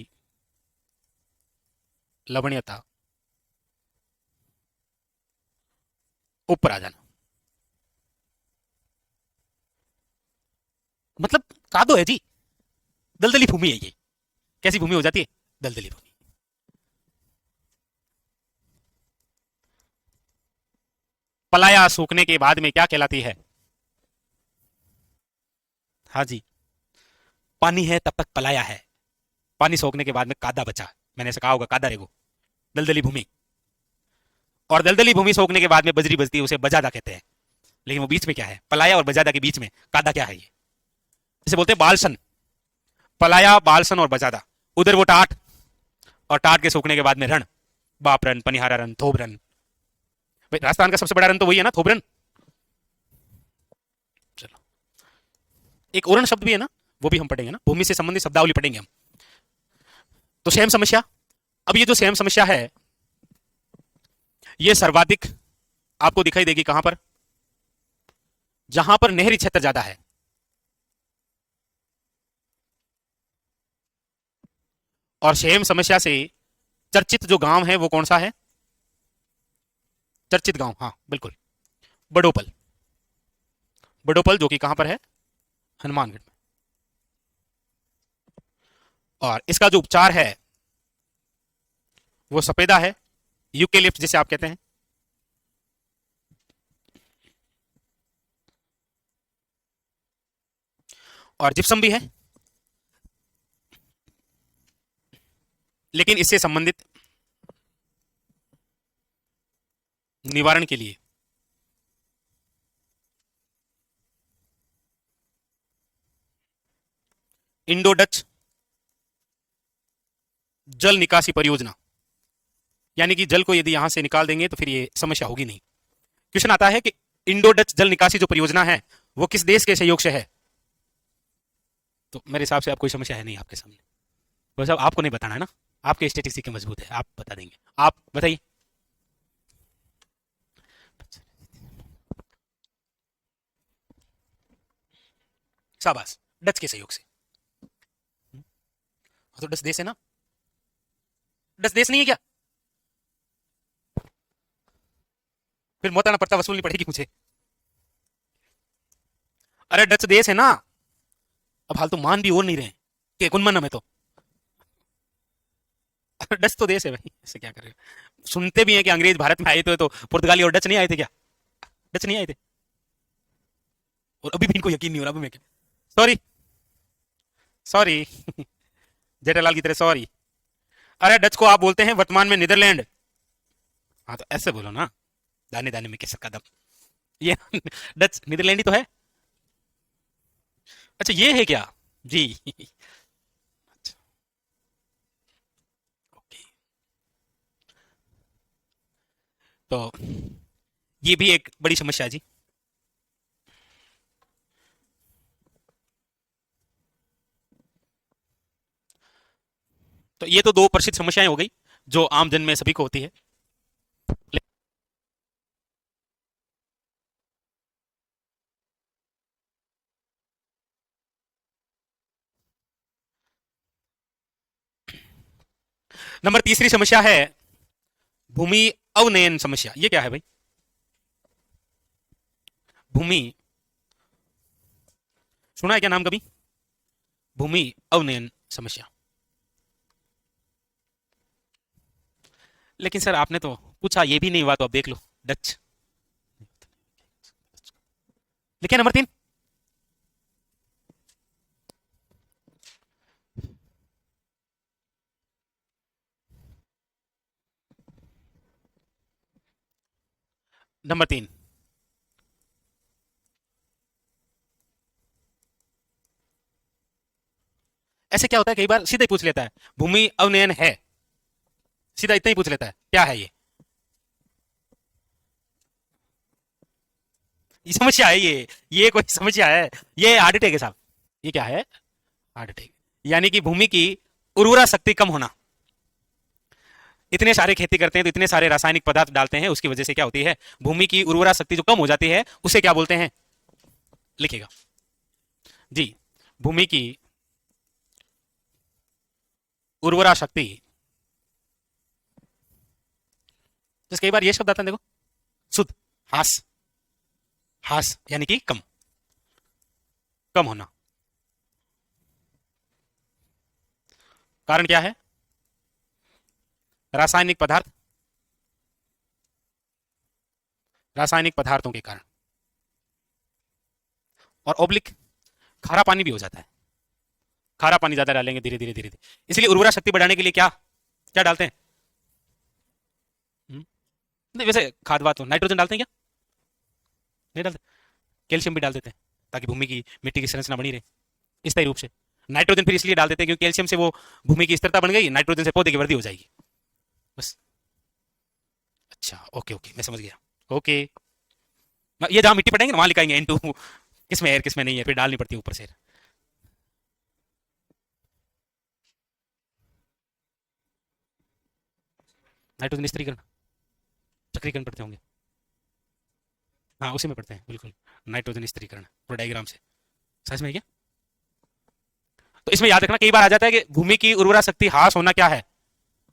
लवणीयता ऊपर आ जाना। मतलब कादो है जी, दलदली भूमि है ये। कैसी भूमि हो जाती है? दलदली भूमि। पलाया सूखने के बाद में क्या कहलाती है? हाँ जी, पानी है तब तक पलाया है, पानी सोखने के बाद में कादा बचा। मैंने ऐसे कहा होगा, कादा रेगो, दलदली भूमि। और दलदली भूमि सोखने के बाद में बजरी बजती है, उसे बजादा कहते हैं। लेकिन वो बीच में क्या है? पलाया और बजादा के बीच में कादा क्या है? ये इसे बोलते हैं बालसन। पलाया, बालसन और बजादा। उधर वो टाट, और टाट के सूखने के बाद में रण, बाप रन, पनिहारा रन, थोब रन। भाई राजस्थान का सबसे बड़ा रन तो वही है ना, थोब रन। चलो, एक ओरण शब्द भी है ना, वो भी हम पढ़ेंगे ना, भूमि से संबंधित शब्दावली पढ़ेंगे हम। तो सेम समस्या। अब ये जो सेम समस्या है, ये सर्वाधिक आपको दिखाई देगी कहां पर? जहां पर नहरी क्षेत्र ज्यादा है। और सेम समस्या से चर्चित जो गांव है वो कौन सा है? चर्चित गांव, हाँ बिल्कुल, बडोपल। बडोपल जो कि कहां पर है? हनुमानगढ़ में। और इसका जो उपचार है वो सफेदा है, यूकेलिप्ट जिसे आप कहते हैं। और जिप्सम भी है। लेकिन इससे संबंधित निवारण के लिए इंडो डच जल निकासी परियोजना, यानी कि जल को यदि यहां से निकाल देंगे तो फिर ये समस्या होगी नहीं। क्वेश्चन आता है कि इंडो डच जल निकासी जो परियोजना है वो किस देश के सहयोग से है? तो मेरे हिसाब से आप कोई समस्या है नहीं आपके सामने। बस अब आपको नहीं बताना है ना, आपके स्टेटिस्टिक्स मजबूत है, आप बता देंगे। आप बताइए। शाबाश, डच के सहयोग से। तो डच देश है ना? डच देश नहीं है क्या? फिर मोताना पड़ता वसूलनी पड़ेगी मुझे। अरे डच देश है ना। अब हाल तो मान भी और नहीं रहे कि कुनमन में तो डच तो देश है भाई, ऐसे क्या कर रहे हो? सुनते भी हैं कि अंग्रेज भारत में आए थे तो पुर्तगाली और डच नहीं आए थे क्या? डच नहीं आए थे। और अभी भी इनको यकीन नहीं हो रहा, अभी मैं क्या, सॉरी, सॉरी जेठालाल की तरह सॉरी। अरे डच को आप बोलते हैं वर्तमान में नीदरलैंड। हाँ तो ऐसे बोलो ना, दाने दाने में कैसे कदम, ये डच नीदरलैंड ही तो है। अच्छा ये है क्या? जी अच्छा, ओके। तो ये भी एक बड़ी समस्या है जी। तो ये तो दो प्रसिद्ध समस्याएं हो गई जो आम जन में सभी को होती है। नंबर तीसरी समस्या है भूमि अवनयन समस्या। ये क्या है भाई? भूमि, सुना है क्या नाम कभी? भूमि अवनयन समस्या। लेकिन सर आपने तो पूछा, ये भी नहीं हुआ तो अब देख लो, डच। लिखे नंबर तीन। नंबर तीन, ऐसे क्या होता है, कई बार सीधा ही पूछ लेता है भूमि अवनयन है, सीधा इतना ही पूछ लेता है, क्या है ये समस्या है ये कोई समस्या है? ये हार्ट अटैक है साहब। ये क्या है? Heart attack. यानी कि भूमि की उर्वरा शक्ति कम होना। इतने सारे खेती करते हैं तो इतने सारे रासायनिक पदार्थ डालते हैं, उसकी वजह से क्या होती है, भूमि की उर्वरा शक्ति जो कम हो जाती है उसे क्या बोलते हैं? लिखेगा जी, भूमि की उर्वरा शक्ति। जैसे कई बार ये शब्द आता है देखो, शुद्ध, हास, हास यानी कि कम, कम होना। कारण क्या है? रासायनिक पदार्थ, रासायनिक पदार्थों के कारण। और ओब्लिक, खारा पानी भी हो जाता है, खारा पानी ज्यादा डालेंगे धीरे धीरे धीरे धीरे। इसलिए उर्वरा शक्ति बढ़ाने के लिए क्या क्या डालते हैं? नहीं वैसे खाद वाद तो नाइट्रोजन डालते हैं क्या? नहीं डालते। कैल्शियम भी डाल देते हैं ताकि भूमि की, मिट्टी की संरचना बनी रहे स्थायी रूप से। नाइट्रोजन फिर इसलिए डाल देते हैं क्योंकि कैल्शियम से वो भूमि की स्थिरता बन गई, नाइट्रोजन से पौधे की वृद्धि हो जाएगी बस। अच्छा ओके ओके, मैं समझ गया। ओके, ये जहां मिट्टी पटाएंगे ना वहां लिखाएंगे N2, किसमें एयर किसमें नहीं है, फिर डालनी पड़ती है ऊपर से। नाइट्रोजन स्त्रीकरण, चक्रीकरण पढ़ते होंगे। हाँ उसी में पढ़ते हैं बिल्कुल, नाइट्रोजन स्त्रीकरण पूरा डायग्राम से। समझ में क्या? तो इसमें याद रखना कई बार आ जाता है कि भूमि की उर्वरा शक्ति ह्रास होना क्या है,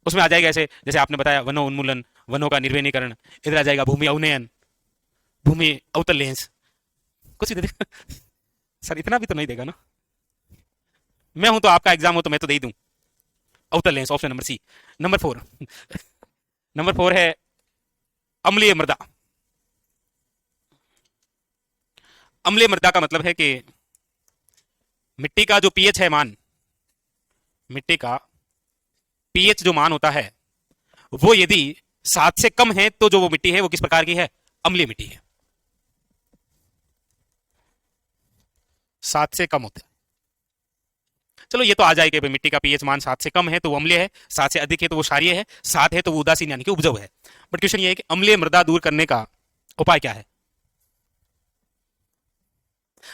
उसमें आ जाएगा ऐसे, जैसे आपने बताया वनो उन्मूलन, वनों का निर्वनीकरण, इधर आ जाएगा भूमि अवनयन, भूमि अवतल लेंस, कुछ भी दे देगा। सर इतना भी तो नहीं देगा ना, मैं हूं तो आपका एग्जाम हो तो मैं तो दे ही दूं। अवतल lens, option number C. Number 4, number 4 है अम्लीय मृदा। अम्लीय मृदा का मतलब है कि मिट्टी का जो पीएच है मान, मिट्टी का पीएच जो मान होता है वो यदि 7 से कम है तो जो वो मिट्टी है वो किस प्रकार की है? अम्लीय मिट्टी है। 7 से कम होता है, चलो ये तो आ जाएगा भाई, मिट्टी का पीएच मान 7 से कम है तो वो अम्लीय है, 7 से अधिक है तो वो क्षारीय है, 7 है तो वो उदासीन यानी कि उपजाऊ है। बट क्वेश्चन ये है कि अम्लीय मृदा दूर करने का उपाय क्या है?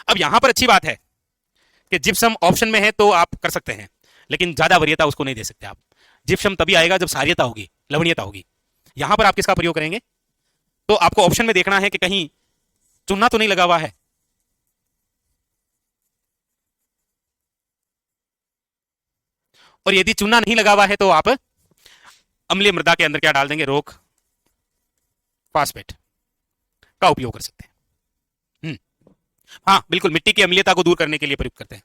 अब यहां पर अच्छी बात है कि जिप्सम ऑप्शन में है तो आप कर सकते हैं, लेकिन ज्यादा वरीयता उसको नहीं दे सकते आप। जिप्सम तभी आएगा जब सारियता होगी, लवणीयता होगी। यहां पर आप किसका प्रयोग करेंगे? तो आपको ऑप्शन में देखना है कि कहीं चूना तो नहीं लगा हुआ है। और यदि चूना नहीं लगा हुआ है तो आप अम्लीय मृदा के अंदर क्या डाल देंगे? रोक फास्फेट का उपयोग कर सकते हैं। हाँ बिल्कुल, मिट्टी की अम्लीयता को दूर करने के लिए प्रयुक्त करते हैं।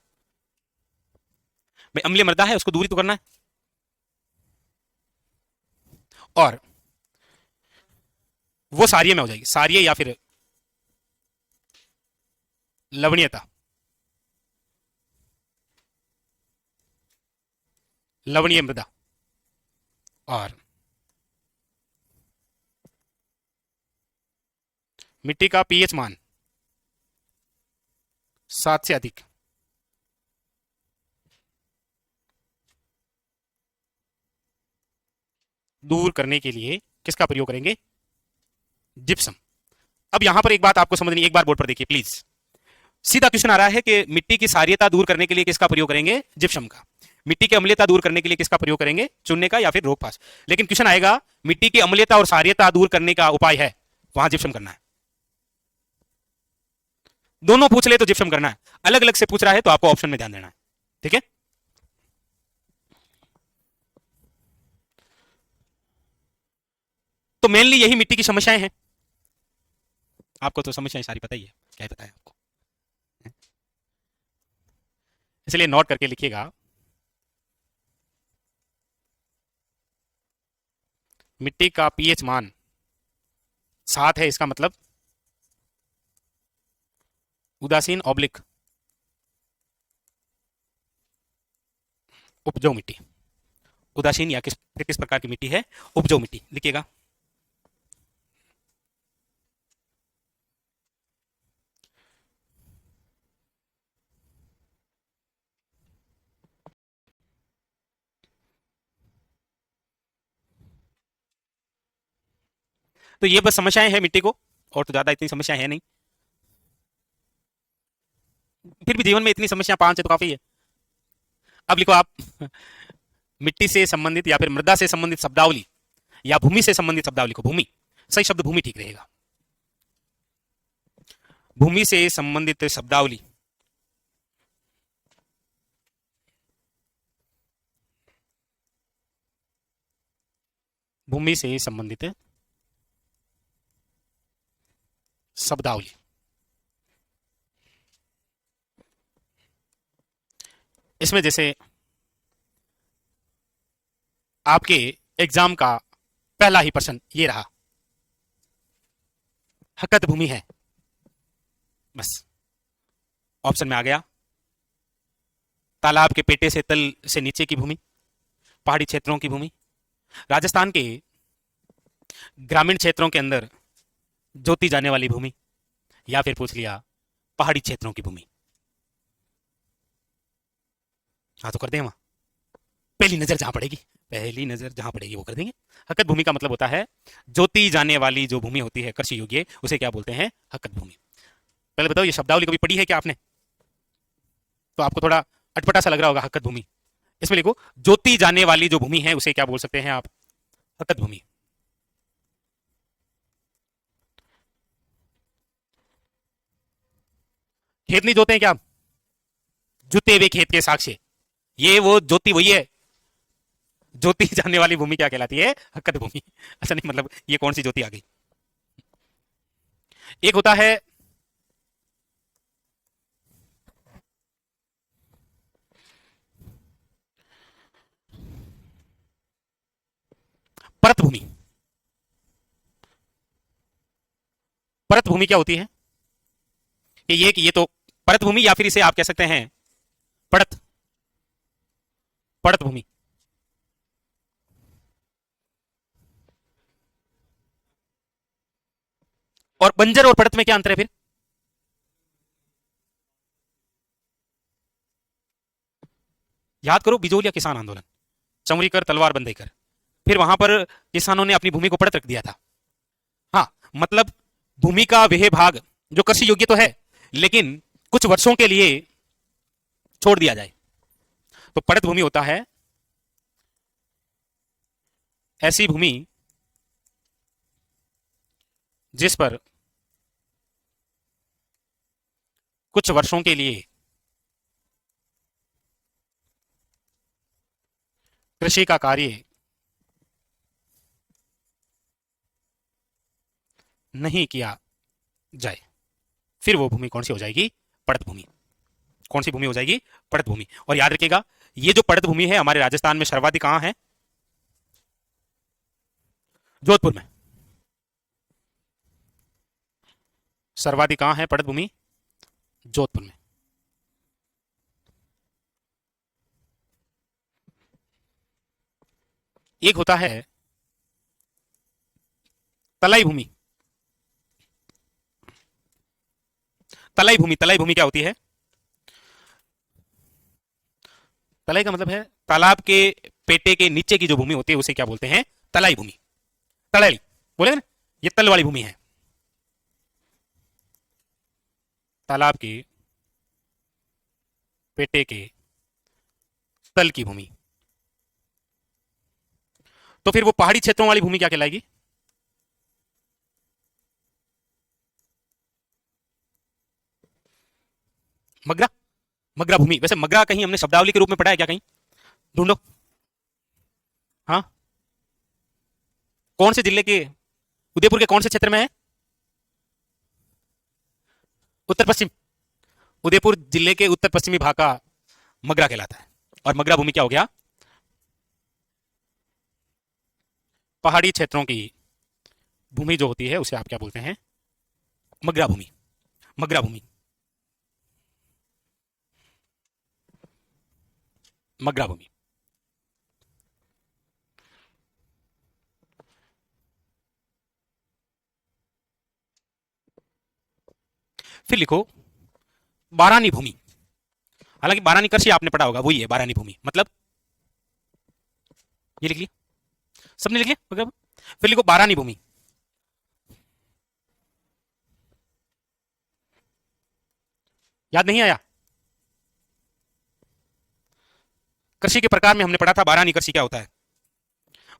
भाई अम्लीय मृदा है उसको दूरी तो करना है, और वो सारिये में हो जाएगी, सारिये या फिर लवणीयता, लवणीय मृदा। और मिट्टी का पीएच मान 7 से अधिक, दूर करने के लिए किसका प्रयोग करेंगे? जिप्सम। अब यहां पर एक बात आपको समझनी, एक बार बोर्ड पर देखिए प्लीज। सीधा क्वेश्चन आ रहा है कि मिट्टी की सारियता दूर करने के लिए किसका प्रयोग करेंगे? जिप्सम का। मिट्टी की अम्लीयता दूर करने के लिए किसका प्रयोग करेंगे? चुनने का या फिर रोकफास। लेकिन क्वेश्चन आएगा मिट्टी की अम्लीयता और सारियता दूर करने का उपाय है, वहां जिप्सम करना है। दोनों पूछ ले तो जिप्सम करना है, अलग अलग से पूछ रहा है तो आपको ऑप्शन में ध्यान देना है। ठीक है, तो मेनली यही मिट्टी की समस्याएं हैं। आपको तो समस्याएं सारी पता ही है, क्या पता है आपको, इसलिए नोट करके लिखिएगा। मिट्टी का पीएच मान 7 है, इसका मतलब उदासीन ऑब्लिक उपजाऊ मिट्टी। उदासीन या किस प्रकार की मिट्टी है? उपजाऊ मिट्टी लिखिएगा। तो ये बस समस्याएं हैं मिट्टी को, और तो ज्यादा इतनी समस्या है नहीं। फिर भी जीवन में इतनी समस्या 5 है तो काफी है। अब लिखो आप मिट्टी से संबंधित या फिर मृदा से संबंधित शब्दावली या भूमि से संबंधित शब्दावली को भूमि, सही शब्द भूमि ठीक रहेगा। भूमि से संबंधित शब्दावली, भूमि से संबंधित शब्दावली। इसमें जैसे आपके एग्जाम का पहला ही प्रश्न ये रहा, हकत भूमि है, बस ऑप्शन में आ गया तालाब के पेटे से तल से नीचे की भूमि, पहाड़ी क्षेत्रों की भूमि, राजस्थान के ग्रामीण क्षेत्रों के अंदर जोती जाने वाली भूमि, या फिर पूछ लिया पहाड़ी क्षेत्रों की भूमि। हाँ तो कर दें वहां, पहली नजर जहां पड़ेगी, पहली नजर जहां पड़ेगी वो कर देंगे। हकत भूमि का मतलब होता है जोती जाने वाली जो भूमि होती है कृषि योग्य, उसे क्या बोलते हैं, हकत भूमि। पहले बताओ ये शब्दावली कभी पढ़ी है क्या आपने? तो आपको थोड़ा अटपटा सा लग रहा होगा हकत भूमि। इसमें लिखो जोती जाने वाली जो भूमि है उसे क्या बोल सकते हैं आप, हकत भूमि। खेत नहीं जोते हैं क्या आप? जुते हुए खेत के साक्ष्य, ये वो जोती वही है। जोती जाने वाली भूमि क्या कहलाती है, हकत भूमि। अच्छा नहीं मतलब ये कौन सी जोती आ गई। एक होता है परत भूमि। परत भूमि क्या होती है कि ये तो परत भूमि, या फिर इसे आप कह सकते हैं पड़त, पड़त भूमि। और बंजर और पड़त में क्या अंतर है फिर? याद करो, बिजोलिया किसान आंदोलन, चमरी कर तलवार बंदई कर, फिर वहां पर किसानों ने अपनी भूमि को पड़त रख दिया था। हाँ मतलब भूमि का वह भाग जो कृषि योग्य तो है लेकिन कुछ वर्षों के लिए छोड़ दिया जाए, तो पड़त भूमि होता है ऐसी भूमि जिस पर कुछ वर्षों के लिए कृषि का कार्य नहीं किया जाए, फिर वो भूमि कौन सी हो जाएगी, पड़त भूमि। कौन सी भूमि हो जाएगी, पड़त भूमि। और याद रखिएगा ये जो पड़त भूमि है हमारे राजस्थान में सर्वाधिक कहां है, जोधपुर में। सर्वाधिक कहां है पड़त भूमि, जोधपुर में। एक होता है तलाई भूमि। तलाई भूमि, तलाई भूमि क्या होती है, तलाई का मतलब है तालाब के पेटे के नीचे की जो भूमि होती है उसे क्या बोलते हैं, तलाई भूमि। तलैली बोले ना, ये तल वाली भूमि है, तालाब के पेटे के तल की भूमि। तो फिर वो पहाड़ी क्षेत्रों वाली भूमि क्या कहलाएगी, मगरा। मगरा भूमि, वैसे मगरा कहीं हमने शब्दावली के रूप में पढ़ा है क्या कहीं, ढूंढो। हाँ कौन से जिले के, उदयपुर के कौन से क्षेत्र में है, उत्तर पश्चिम। उदयपुर जिले के उत्तर पश्चिमी भाग का मगरा कहलाता है। और मगरा भूमि क्या हो गया, पहाड़ी क्षेत्रों की भूमि जो होती है उसे आप क्या बोलते हैं, मगरा भूमि। मगरा भूमि, मगरा भूमि। फिर लिखो बारानी भूमि। हालांकि बारानी कृषि आपने पढ़ा होगा, वही है बारानी भूमि मतलब, ये लिख लिया सबने, लिख लिया। फिर लिखो बारानी भूमि। याद नहीं आया? कृषि के प्रकार में हमने पढ़ा था बारानी कृषि क्या होता है।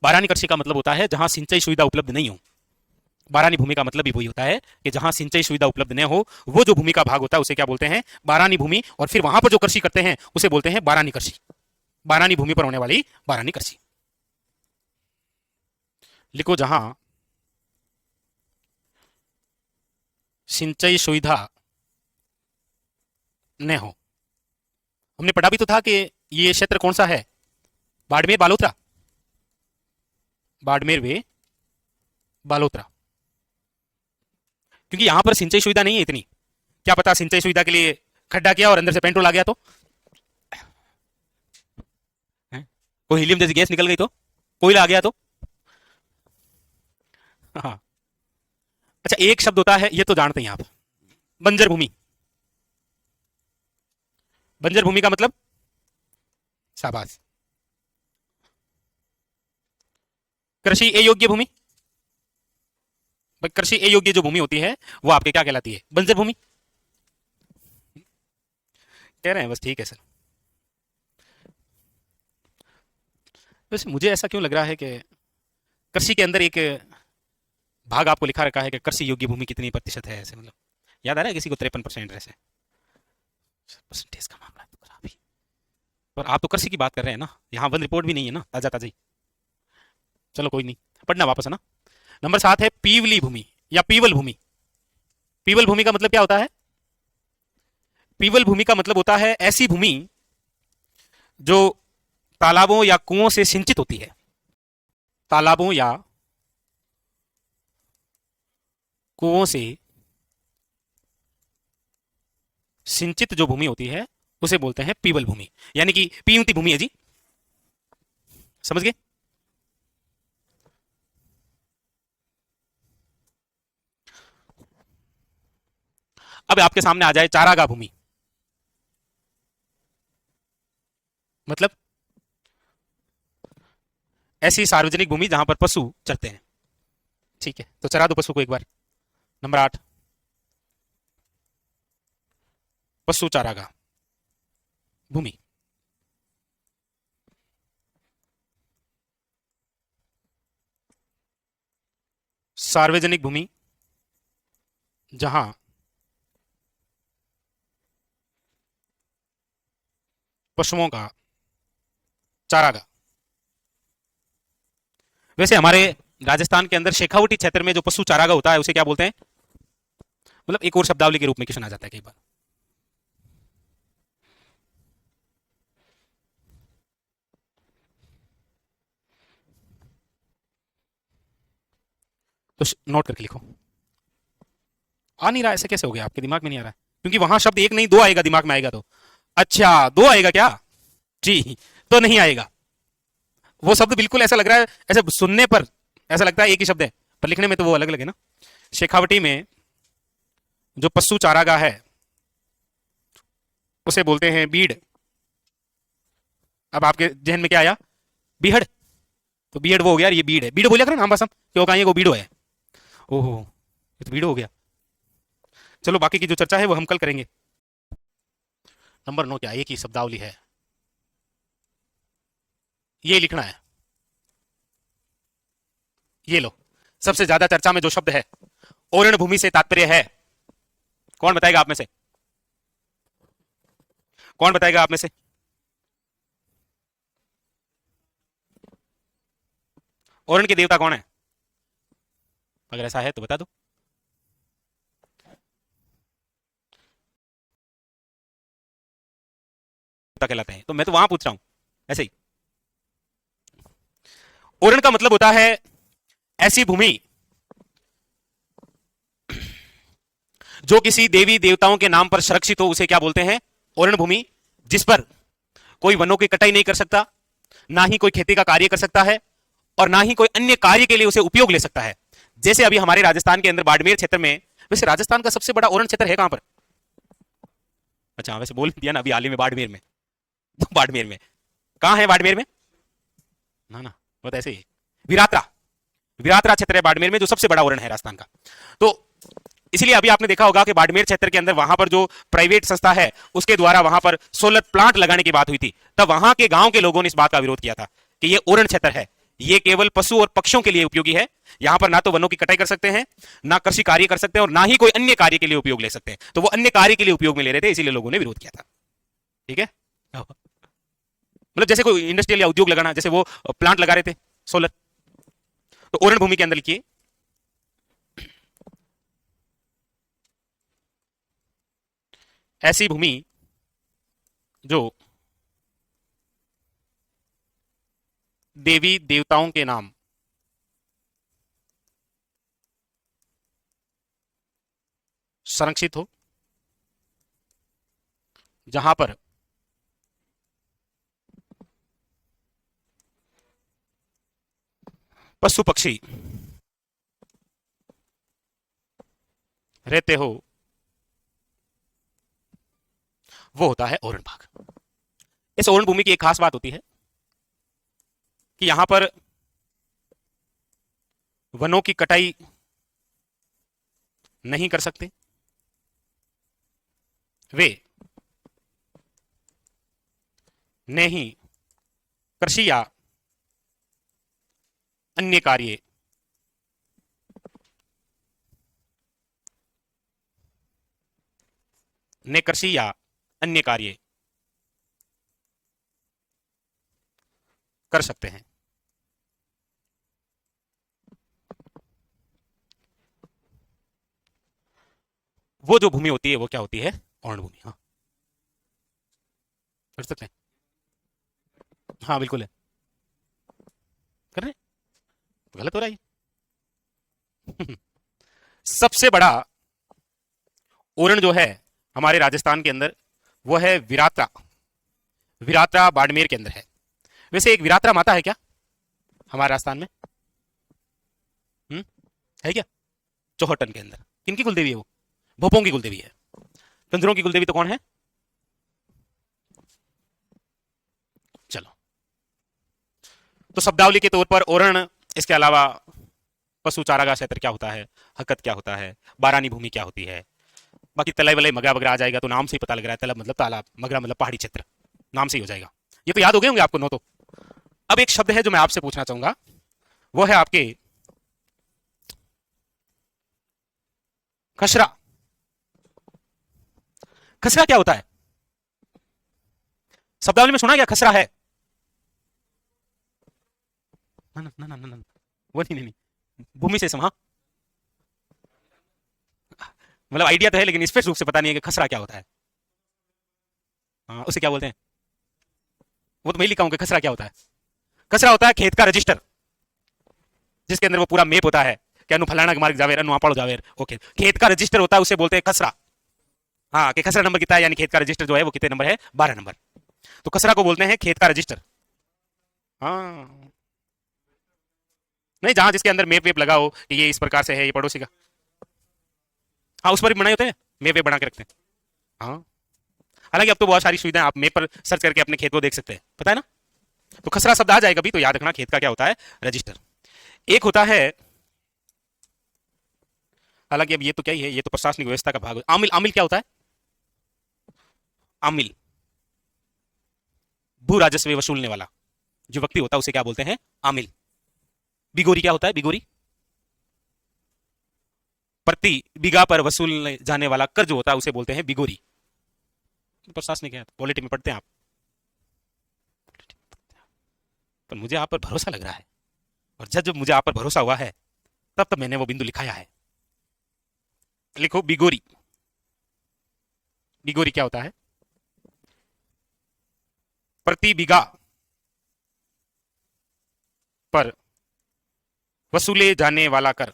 बारानी कृषि का मतलब होता है जहां सिंचाई सुविधा उपलब्ध नहीं हो। बारानी भूमि का मतलब भी वही होता है कि जहां सिंचाई सुविधा उपलब्ध न हो, वो जो भूमि का भाग होता है उसे क्या बोलते हैं? बारानी भूमि। और फिर वहां पर जो कृषि करते हैं उसे बोलते हैं बारानी कृषि। बारानी भूमि पर होने वाली बारानी कृषि। लिखो जहां सिंचाई सुविधा न हो। हमने पढ़ा भी तो था कि ये क्षेत्र कौन सा है? बाड़मेर बालोतरा। बाड़मेर वे बालोतरा। क्योंकि यहां पर सिंचाई सुविधा नहीं है इतनी। क्या पता सिंचाई सुविधा के लिए खड्डा किया और अंदर से पेट्रोल आ गया तो कोई हीलियम जैसी गैस निकल गई तो कोयला आ गया तो। हाँ। अच्छा, एक शब्द होता है, ये तो जानते हैं आप, बंजर भूमि। बंजर भूमि का मतलब? शाबाश। कृषि अयोग्य भूमि। कृषि अयोग्य जो भूमि होती है वो आपके क्या कहलाती है? बंजर भूमि। कह रहे हैं बस, ठीक है सर। वैसे मुझे ऐसा क्यों लग रहा है कि कृषि के अंदर एक भाग आपको लिखा रखा है कि कृषि योग्य भूमि कितनी प्रतिशत है, ऐसे मतलब याद आ रहा है किसी को? 53% ऐसे परसेंटेज का मामला तो खराब ही। पर आप तो कृषि की बात कर रहे हैं ना, यहाँ वन रिपोर्ट भी नहीं है ना ताजा ताजा ही। चलो कोई नहीं, पढ़ना वापस है ना। नंबर 7 है पीवली भूमि या पीवल भूमि। पीवल भूमि का मतलब क्या होता है? पीवल भूमि का मतलब होता है ऐसी भूमि जो तालाबों या कुओं से सिंचित होती है। तालाबों या कुओं से सिंचित जो भूमि होती है उसे बोलते हैं पीवल भूमि, यानी कि पीयूती भूमि है जी। समझ गए? अब आपके सामने आ जाए चारागाह भूमि। मतलब ऐसी सार्वजनिक भूमि जहां पर पशु चरते हैं। ठीक है, तो चरा दो पशु को एक बार। नंबर 8 पशु चारागाह भूमि। सार्वजनिक भूमि जहां पशुओं का चारागाह। वैसे हमारे राजस्थान के अंदर शेखावटी क्षेत्र में जो पशु चारागाह होता है उसे क्या बोलते हैं? मतलब एक और शब्दावली के रूप में क्वेश्चन आ जाता है कई बार। तो नोट करके लिखो। आ नहीं रहा, ऐसे कैसे हो गया? आपके दिमाग में नहीं आ रहा है क्योंकि वहां शब्द एक नहीं दो आएगा, दिमाग में आएगा तो। अच्छा, दो आएगा क्या? जी, तो नहीं आएगा। वो शब्द बिल्कुल ऐसा लग रहा है, ऐसे सुनने पर ऐसा लगता है एक ही शब्द है, पर लिखने में तो वो अलग अलग है ना। शेखावटी में जो पशु चारागाह है उसे बोलते हैं बीड़। अब आपके जहन में क्या आया? बीहड़। तो बीहड़ वो हो गया, ये बीड़ है। बीड़ बोलिया करो नाम बस हम, क्यों कहा वो बीड़ो है। ओहो, ये तो बीड़ो हो गया। चलो बाकी की जो चर्चा है वो हम कल करेंगे। नंबर 9 क्या एक ही शब्दावली है, ये लिखना है। ये लो, सबसे ज्यादा चर्चा में जो शब्द है, ओरण भूमि से तात्पर्य है। कौन बताएगा आप में से? कौन बताएगा आप में से? ओरण के देवता कौन है? अगर ऐसा है तो बता दो। कहलाते हैं, तो मैं तो वहां पूछ रहा हूं ऐसे ही। ओरण का मतलब होता है ऐसी भूमि जो किसी देवी देवताओं के नाम पर संरक्षित हो, उसे क्या बोलते हैं? ओरण भूमि। जिस पर कोई वनों की कटाई नहीं कर सकता, ना ही कोई खेती का कार्य कर सकता है, और ना ही कोई अन्य कार्य के लिए उसे उपयोग ले सकता है। जैसे अभी हमारे राजस्थान के अंदर बाड़मेर क्षेत्र में, वैसे राजस्थान का सबसे बड़ा ओरण क्षेत्र है कहां पर? अच्छा वैसे बोल दिया ना अभी हाल ही में, बाड़मेर में। तो बाड़मेर में कहां है? बाड़मेर में ना ना, वो तो ऐसे ही। विरात्रा, विरात्रा क्षेत्र है बाड़मेर में जो सबसे बड़ा ओरण है राजस्थान का। तो इसलिए अभी आपने देखा होगा कि बाड़मेर क्षेत्र के अंदर वहां पर जो प्राइवेट संस्था है उसके द्वारा वहां पर सोलर प्लांट लगाने की बात हुई थी, तब वहां के गांव के लोगों ने इस बात का विरोध किया था कि ये ओरण क्षेत्र है, ये केवल पशु और पक्षियों के लिए उपयोगी है, यहां पर ना तो वनों की कटाई कर सकते हैं, ना कृषि कार्य कर सकते हैं, और ना ही कोई अन्य कार्य के लिए उपयोग ले सकते हैं। तो वो अन्य कार्य के लिए उपयोग में ले रहे थे, इसीलिए लोगों ने विरोध किया था। ठीक है, मतलब जैसे कोई इंडस्ट्रियल या उद्योग लगाना, जैसे वो प्लांट लगा रहे थे सोलर, तो ओरण भूमि के अंदर लिखिए ऐसी भूमि जो देवी देवताओं के नाम संरक्षित हो, जहां पर पशु पक्षी रहते हो, वो होता है ओरण भाग। इस ओरण भूमि की एक खास बात होती है कि यहां पर वनों की कटाई नहीं कर सकते, वे नहीं कृषि या अन्य कार्य ने कृषि या अन्य कार्य कर सकते हैं। वो जो भूमि होती है वो क्या होती है, ओरण भूमि। हाँ, कर सकते हैं, हाँ बिल्कुल है, कर रहे हैं? तो गलत हो रहा है। सबसे बड़ा ओरण जो है हमारे राजस्थान के अंदर वो है विराटा। विराटा बाड़मेर के अंदर है। वैसे एक विराटा माता है क्या हमारे राजस्थान में? हम्म, है क्या? चौहटन के अंदर किनकी कुलदेवी है वो? भोपों की कुलदेवी है। कंजरों की कुलदेवी तो कौन है? चलो, तो शब्दावली के तौर पर ओरण, इसके अलावा पशु चारागाह क्षेत्र क्या होता है, हकत क्या होता है, बारानी भूमि क्या होती है, बाकी तलाई वलाई मगरा वगैरह आ जाएगा, तो नाम से ही पता लग रहा है, तलब मतलब तालाब, मगरा मतलब पहाड़ी क्षेत्र, नाम से ही हो जाएगा। ये तो याद हो गए होंगे आपको, नो तो। अब एक शब्द है जो मैं आपसे पूछना चाहूंगा, वो है आपके खसरा। खसरा क्या होता है? शब्दावली में सुना क्या खसरा है? ना ना ना ना ना, वो नहीं नहीं नहीं, भूमि से सम, हाँ, मतलब आइडिया तो है लेकिन स्पष्ट रूप से पता नहीं है कि खसरा क्या होता है। हाँ, उसे क्या बोलते हैं? वो तो मैं लिखा हूं कि खसरा क्या होता है। खसरा होता है खेत का रजिस्टर, जिसके अंदर वो पूरा मैप होता है कि अनु फलाना मार्ग जावेर, अनु आपड़ जावेर, ओके, खेत का रजिस्टर होता है, उसे बोलते हैं खसरा। हाँ, कि खसरा नंबर कितना है, यानी खेत का रजिस्टर जो है वो कितने नंबर है, 12 नंबर। तो खसरा को बोलते हैं खेत का रजिस्टर। हाँ, नहीं, जहां जिसके अंदर मैप वेप लगा हो कि ये इस प्रकार से है, ये पड़ोसी का, हाँ उस पर भी बनाए होते हैं, मैप वेप बना के रखते हैं। हाँ, हालांकि अब तो बहुत सारी सुविधाएं, आप मैप पर सर्च करके अपने खेत को देख सकते हैं, पता है ना। तो खसरा शब्द आ जाएगा भी, तो याद रखना खेत का क्या होता है, रजिस्टर। एक होता है, हालांकि अब ये तो क्या ही है, ये तो प्रशासनिक व्यवस्था का भाग। आमिल, आमिल क्या होता है? आमिल भू राजस्व वसूलने वाला जो व्यक्ति होता है उसे क्या बोलते हैं, आमिल। बिगोरी क्या होता है? बिगोरी प्रति बीघा पर वसूलने जाने वाला कर जो होता है उसे बोलते हैं बिगोरी। प्रशासनिक है, पॉलिटी में पढ़ते हैं आप। पर मुझे आप पर भरोसा लग रहा है, और जब जब मुझे आप पर भरोसा हुआ है तब तब मैंने वो बिंदु लिखाया है। लिखो बिगोरी। बिगोरी क्या होता है? प्रति बीघा पर वसूले जाने वाला कर,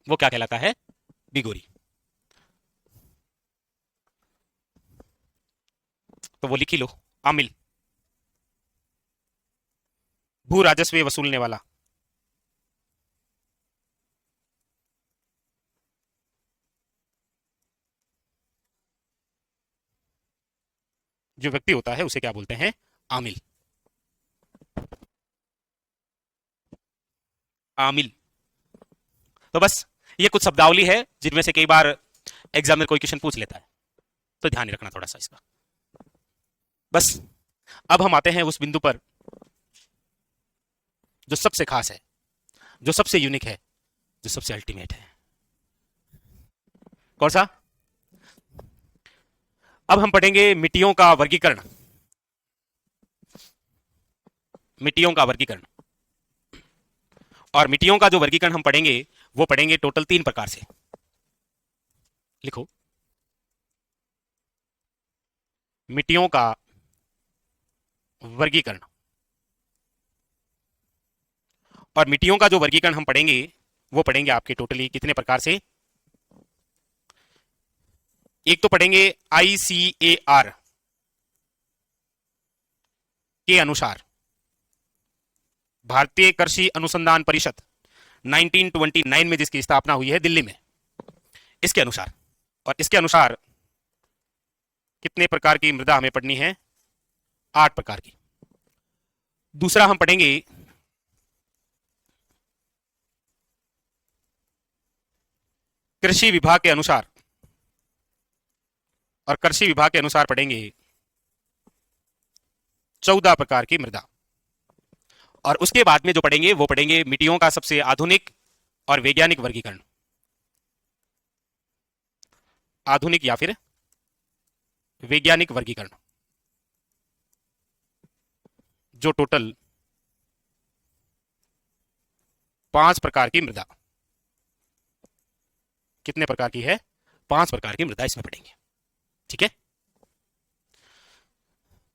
वो क्या कहलाता है, बिगोरी। तो वो लिखी लो, आमिल भू राजस्व वसूलने वाला। जो व्यक्ति होता है उसे क्या बोलते हैं, आमिल। आमिल। तो बस ये कुछ शब्दावली है जिनमें से कई बार एग्जाम में कोई क्वेश्चन पूछ लेता है, तो ध्यान रखना थोड़ा सा इसका। बस अब हम आते हैं उस बिंदु पर जो सबसे खास है, जो सबसे यूनिक है, जो सबसे अल्टीमेट है। कौन सा? अब हम पढ़ेंगे मिट्टियों का वर्गीकरण। मिट्टियों का वर्गीकरण, और मिट्टियों का जो वर्गीकरण हम पढ़ेंगे वो पढ़ेंगे टोटल 3 प्रकार से। लिखो, मिट्टियों का वर्गीकरण। और मिट्टियों का जो वर्गीकरण हम पढ़ेंगे वो पढ़ेंगे आपके टोटली कितने प्रकार से? एक तो पढ़ेंगे ICAR के अनुसार, भारतीय कृषि अनुसंधान परिषद 1929 में जिसकी स्थापना हुई है दिल्ली में, इसके अनुसार। और इसके अनुसार कितने प्रकार की मृदा हमें पढ़नी है? 8 प्रकार की। दूसरा हम पढ़ेंगे कृषि विभाग के अनुसार, और कृषि विभाग के अनुसार पढ़ेंगे 14 प्रकार की मृदा। और उसके बाद में जो पढ़ेंगे वो पढ़ेंगे मिट्टियों का सबसे आधुनिक और वैज्ञानिक वर्गीकरण। आधुनिक या फिर वैज्ञानिक वर्गीकरण, जो टोटल 5 प्रकार की मृदा। कितने प्रकार की है? 5 प्रकार की मृदा इसमें पढ़ेंगे। ठीक है?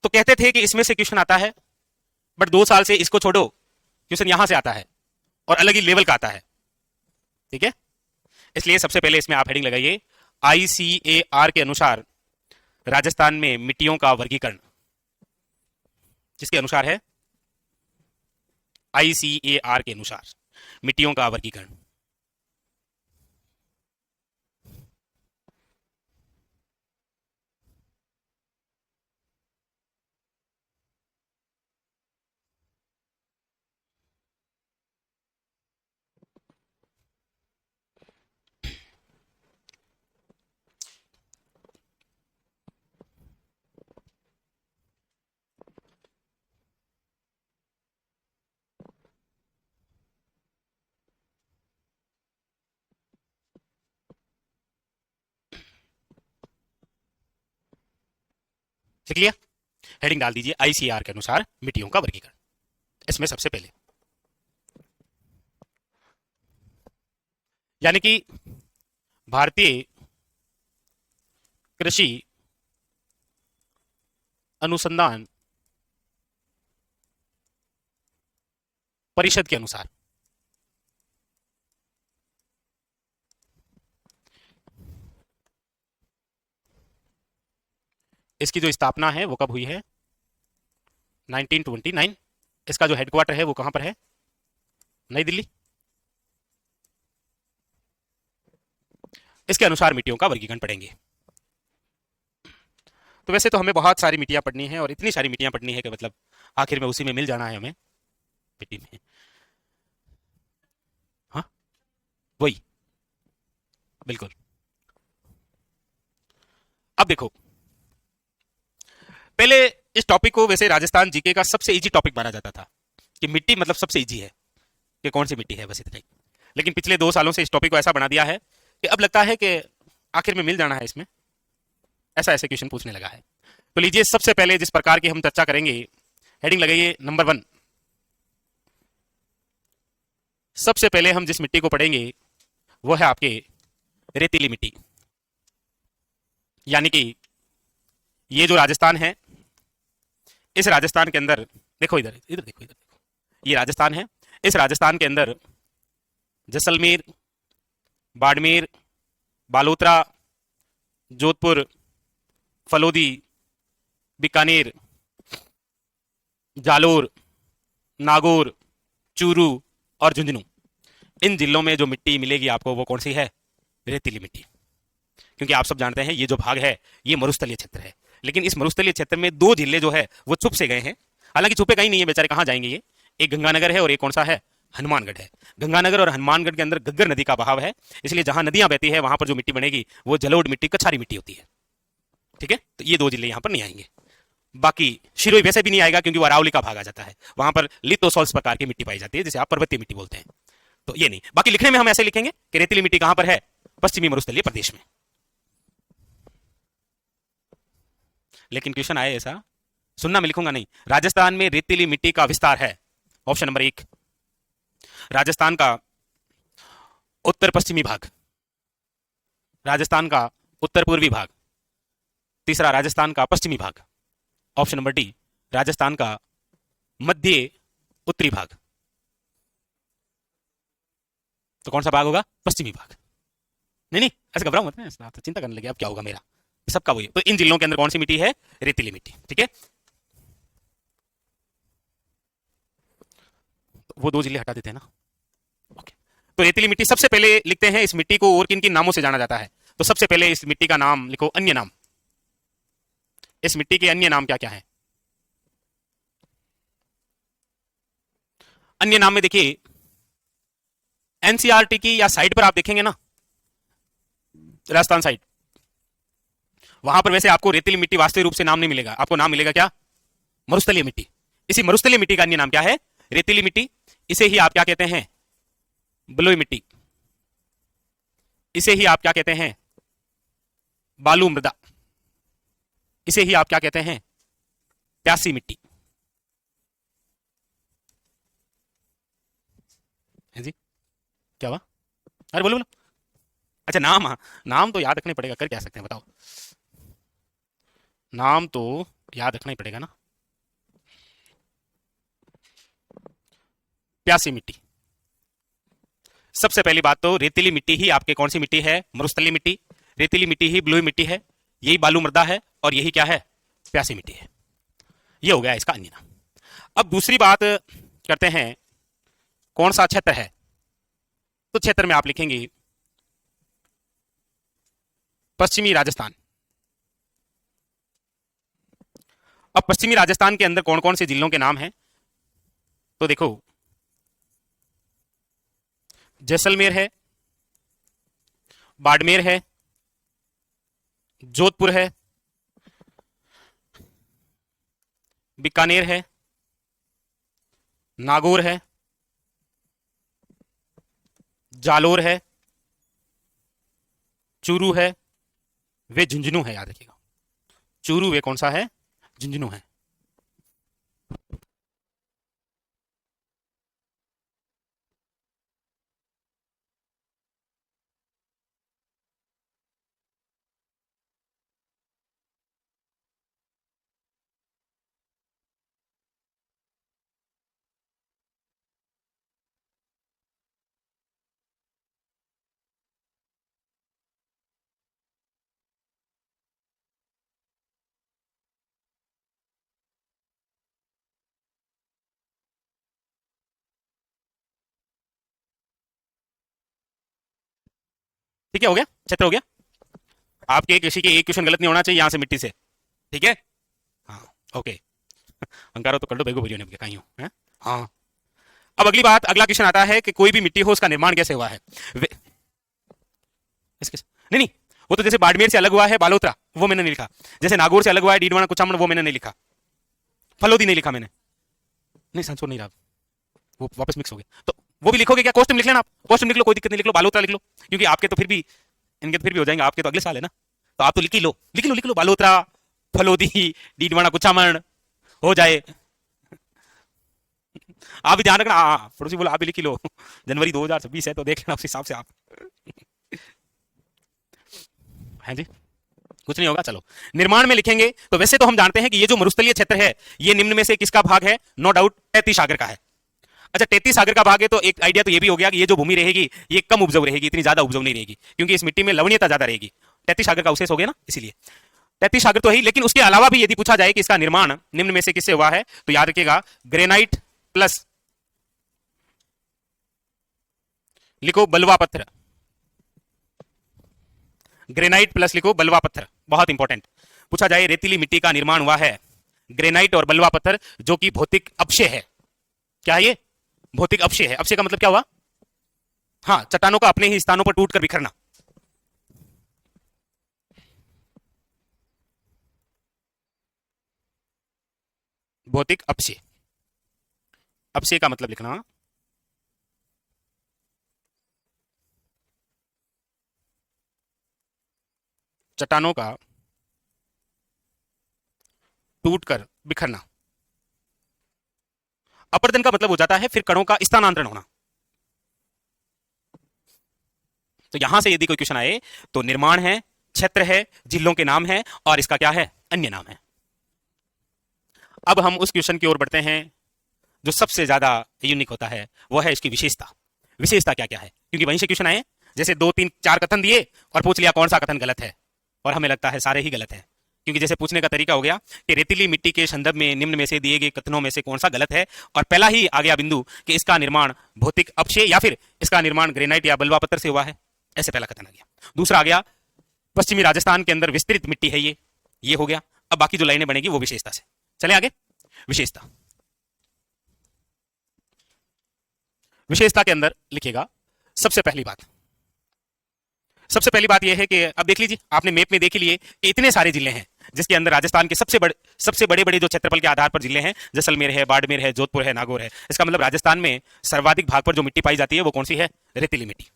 तो कहते थे कि इसमें से क्वेश्चन आता है, बट 2 साल से इसको छोड़ो, क्वेश्चन यहां से आता है और अलग ही लेवल का आता है। ठीक है? इसलिए सबसे पहले इसमें आप हेडिंग लगाइए ICAR के अनुसार राजस्थान में मिट्टियों का वर्गीकरण। जिसके अनुसार है ICAR के अनुसार मिट्टियों का वर्गीकरण। लिख लिया? हेडिंग डाल दीजिए ICAR के अनुसार मिट्टियों का वर्गीकरण। इसमें सबसे पहले यानी कि भारतीय कृषि अनुसंधान परिषद के अनुसार इसकी जो स्थापना है वो कब हुई है? 1929। इसका जो हेडक्वार्टर है वो कहां पर है? नई दिल्ली। इसके अनुसार मिट्टियों का वर्गीकरण पढ़ेंगे। तो वैसे तो हमें बहुत सारी मिट्टियां पढ़नी है, और इतनी सारी मिट्टियां पढ़नी है कि मतलब आखिर में उसी में मिल जाना है हमें, मिट्टी में। हाँ, वही, बिल्कुल। अब देखो, पहले इस टॉपिक को वैसे राजस्थान जीके का सबसे इजी टॉपिक माना जाता था कि मिट्टी मतलब सबसे इजी है कि कौन सी मिट्टी है, बस इतना ही। लेकिन पिछले 2 सालों से इस टॉपिक को ऐसा बना दिया है कि अब लगता है कि आखिर में मिल जाना है इसमें, ऐसा ऐसे क्वेश्चन पूछने लगा है। तो लीजिए, सबसे पहले जिस प्रकार की हम चर्चा करेंगे, हेडिंग लगाइए नंबर 1। सबसे पहले हम जिस मिट्टी को पढ़ेंगे वो है आपके रेतीली मिट्टी। यानी कि ये जो राजस्थान है, इस राजस्थान के अंदर देखो, इधर इधर देखो, इधर देखो, ये राजस्थान है। इस राजस्थान के अंदर जैसलमेर, बाड़मेर, बालोतरा, जोधपुर, फलोदी, बीकानेर, जालोर, नागौर, चूरू और झुंझुनू, इन जिलों में जो मिट्टी मिलेगी आपको वो कौन सी है? रेतीली मिट्टी। क्योंकि आप सब जानते हैं ये जो भाग है ये मरुस्थलीय क्षेत्र है, लेकिन इस मरुस्थलीय क्षेत्र में 2 जिले जो है वो छुप से गए हैं। हालांकि छुपे कहीं नहीं है बेचारे, कहां जाएंगे ये? एक गंगानगर है और एक कौन सा है? हनुमानगढ़ है। गंगानगर और हनुमानगढ़ के अंदर घग्गर नदी का बहाव है, इसलिए जहां नदियां बहती है वहां पर जो मिट्टी बनेगी वो जलोढ़ मिट्टी, कछारी मिट्टी होती है। ठीक है, तो ये दो जिले यहां पर नहीं आएंगे। बाकी शिरोई वैसे भी नहीं आएगा क्योंकि वो अरावली का भाग आ जाता है, वहां पर लिथोसॉल्स प्रकार की मिट्टी पाई जाती है जिसे आप पर्वतीय मिट्टी बोलते हैं। तो ये नहीं, बाकी लिखने में हम ऐसे लिखेंगे कि रेतीली मिट्टी कहां पर है, पश्चिमी मरुस्थलीय प्रदेश में। लेकिन क्वेश्चन आए ऐसा, सुनना मैं लिखूंगा नहीं, राजस्थान में रेतीली मिट्टी का विस्तार है। ऑप्शन नंबर 1 राजस्थान का उत्तर पश्चिमी भाग, राजस्थान का उत्तर पूर्वी भाग, तीसरा राजस्थान का पश्चिमी भाग, ऑप्शन नंबर डी राजस्थान का मध्य उत्तरी भाग। तो कौन सा भाग होगा, पश्चिमी भाग। नहीं नहीं ऐसे घबराओ मत, आप तो चिंता करने लगे अब क्या होगा मेरा, सबका वही। तो इन जिलों के अंदर कौन सी मिट्टी है, रेतीली मिट्टी। ठीक है, तो वो दो जिले हटा देते हैं ना। ओके, तो रेतीली मिट्टी सबसे पहले लिखते हैं, इस मिट्टी को और किन किन नामों से जाना जाता है। तो सबसे पहले इस मिट्टी का नाम लिखो, अन्य नाम। इस मिट्टी के अन्य नाम क्या क्या है। अन्य नाम में देखिए, एनसीईआरटी की या साइट पर आप देखेंगे ना, राजस्थान साइट, वहां पर वैसे आपको रेतीली मिट्टी वास्तविक रूप से नाम नहीं मिलेगा, आपको नाम मिलेगा क्या, मरुस्थलीय मिट्टी। इसी मरुस्थलीय मिट्टी का अन्य नाम क्या है, रेतीली मिट्टी। इसे ही आप क्या कहते हैं, बलुई मिट्टी। इसे ही आप क्या कहते हैं, बालू मृदा। इसे ही आप क्या कहते हैं, प्यासी मिट्टी। है जी, क्या हुआ, अरे बोलो बोलो। अच्छा नाम, हाँ नाम तो याद रखने पड़ेगा, कर क्या सकते हैं बताओ, नाम तो याद रखना ही पड़ेगा ना। प्यासी मिट्टी, सबसे पहली बात तो रेतीली मिट्टी ही आपके कौन सी मिट्टी है, मरुस्थलीय मिट्टी। रेतीली मिट्टी ही बलुई मिट्टी है, यही बालू मृदा है, और यही क्या है, प्यासी मिट्टी है। ये हो गया इसका अन्य नाम। अब दूसरी बात करते हैं, कौन सा क्षेत्र है। तो क्षेत्र में आप लिखेंगे पश्चिमी राजस्थान। अब पश्चिमी राजस्थान के अंदर कौन कौन से जिलों के नाम हैं, तो देखो जैसलमेर है, बाड़मेर है, जोधपुर है, बीकानेर है, नागौर है, जालोर है, चूरू है, वे झुंझुनू है। याद रखिएगा, चूरू वे कौन सा है, झुंझुनू है। ठीक है, हो गया, क्षेत्र हो गया। आपके किसी के एक क्वेश्चन गलत नहीं होना चाहिए यहां से मिट्टी से। ठीक है, हाँ ओके। अंकारो तो कर दो, बेगो भैया ने कहीं हो है। हाँ, अब अगली बात, अगला क्वेश्चन आता है कि कोई भी मिट्टी हो उसका निर्माण कैसे हुआ है। इसके नहीं नहीं, वो तो जैसे बाड़मेर से अलग हुआ है बालोतरा, वो मैंने नहीं लिखा। जैसे नागौर से अलग हुआ है डीडवाना कुचामन, वो मैंने नहीं लिखा। फलोदी नहीं लिखा मैंने, नहीं सांसोर नहीं रहा, वो वापस मिक्स हो गया। तो वो भी लिखोगे क्या, कॉस्ट में लिख लेना आप, कॉस्ट में लिख लो, कोई दिक्कत नहीं, लिख लो बालोतरा लिख लो, क्योंकि आपके तो फिर भी, इनके तो फिर भी हो जाएंगे, आपके तो अगले साल है ना। तो आप तो लिख ही लो, लिख लो लिख लो, बालोतरा, फलोदी, डीडवाना कुचामन हो जाए। आप भी ध्यान रखना, हाँ पड़ोसी बोला आप भी लिख ही लो, जनवरी 2026 है तो देख लेना उस हिसाब से आप। हैं जी, कुछ नहीं होगा। चलो निर्माण में लिखेंगे, तो वैसे तो हम जानते हैं कि ये जो मरुस्थलीय क्षेत्र है ये निम्न में से किसका भाग है, नो डाउट 33 सागर का है। अच्छा 33 सागर का भाग है, तो एक आइडिया तो ये भी हो गया कि ये जो भूमि रहेगी ये कम उपजाऊ रहेगी, इतनी ज्यादा उपजाऊ नहीं रहेगी, क्योंकि इस मिट्टी में लवणीयता ज्यादा रहेगी। 33 सागर का अवशेष हो गया ना, इसीलिए 33 सागर तो है ही। लेकिन उसके अलावा भी यदि पूछा जाए कि इसका निर्माण निम्न में से किससे हुआ है, तो याद रखिएगा ग्रेनाइट प्लस लिखो बलवा पत्थर, ग्रेनाइट प्लस लिखो बलवा पत्थर, बहुत इंपॉर्टेंट। पूछा जाए रेतीली मिट्टी का निर्माण हुआ है ग्रेनाइट और बलवा पत्थर, जो कि भौतिक अपक्षय है। क्या है ये, भौतिक अपक्षय है। अपक्षय का मतलब क्या हुआ? हाँ, चट्टानों का अपने ही स्थानों पर टूटकर बिखरना। भौतिक अपक्षय, अपक्षय का मतलब लिखना चट्टानों का टूटकर बिखरना। अपरदन का मतलब हो जाता है फिर कणों का स्थानांतरण होना। तो यहां से यदि कोई क्वेश्चन आए तो निर्माण है, क्षेत्र है, जिलों के नाम है और इसका क्या है? अन्य नाम है। अब हम उस क्वेश्चन की ओर बढ़ते हैं जो सबसे ज्यादा यूनिक होता है, वो है इसकी विशेषता। विशेषता क्या क्या है? क्योंकि वहीं से क्वेश्चन आए, जैसे 2 3 4 कथन दिए और पूछ लिया कौन सा कथन गलत है, और हमें लगता है सारे ही गलत है। क्योंकि जैसे पूछने का तरीका हो गया कि रेतीली मिट्टी के संदर्भ में निम्न में से दिए गए कथनों में से कौन सा गलत है, और पहला ही आ गया बिंदु कि इसका निर्माण भौतिक अपक्षय या फिर इसका निर्माण ग्रेनाइट या बलुआ पत्थर से हुआ है। ऐसे पहला कथन आ गया। दूसरा आ गया पश्चिमी राजस्थान के अंदर विस्तृत मिट्टी है ये हो गया। अब बाकी जो लाइनें बनेगी वो विशेषता से। चले आगे। विशेषता, विशेषता के अंदर लिखेगा सबसे पहली बात, सबसे पहली बात यह है कि अब देख लीजिए, आपने मैप में देख लिए इतने सारे जिले हैं जिसके अंदर राजस्थान के सबसे बड़े बड़े जो क्षेत्रफल के आधार पर जिले हैं, जैसलमेर है, बाड़मेर है, जोधपुर है, नागौर है। इसका मतलब राजस्थान में सर्वाधिक भाग पर जो मिट्टी पाई जाती है वो कौन सी है? रेतीली मिट्टी।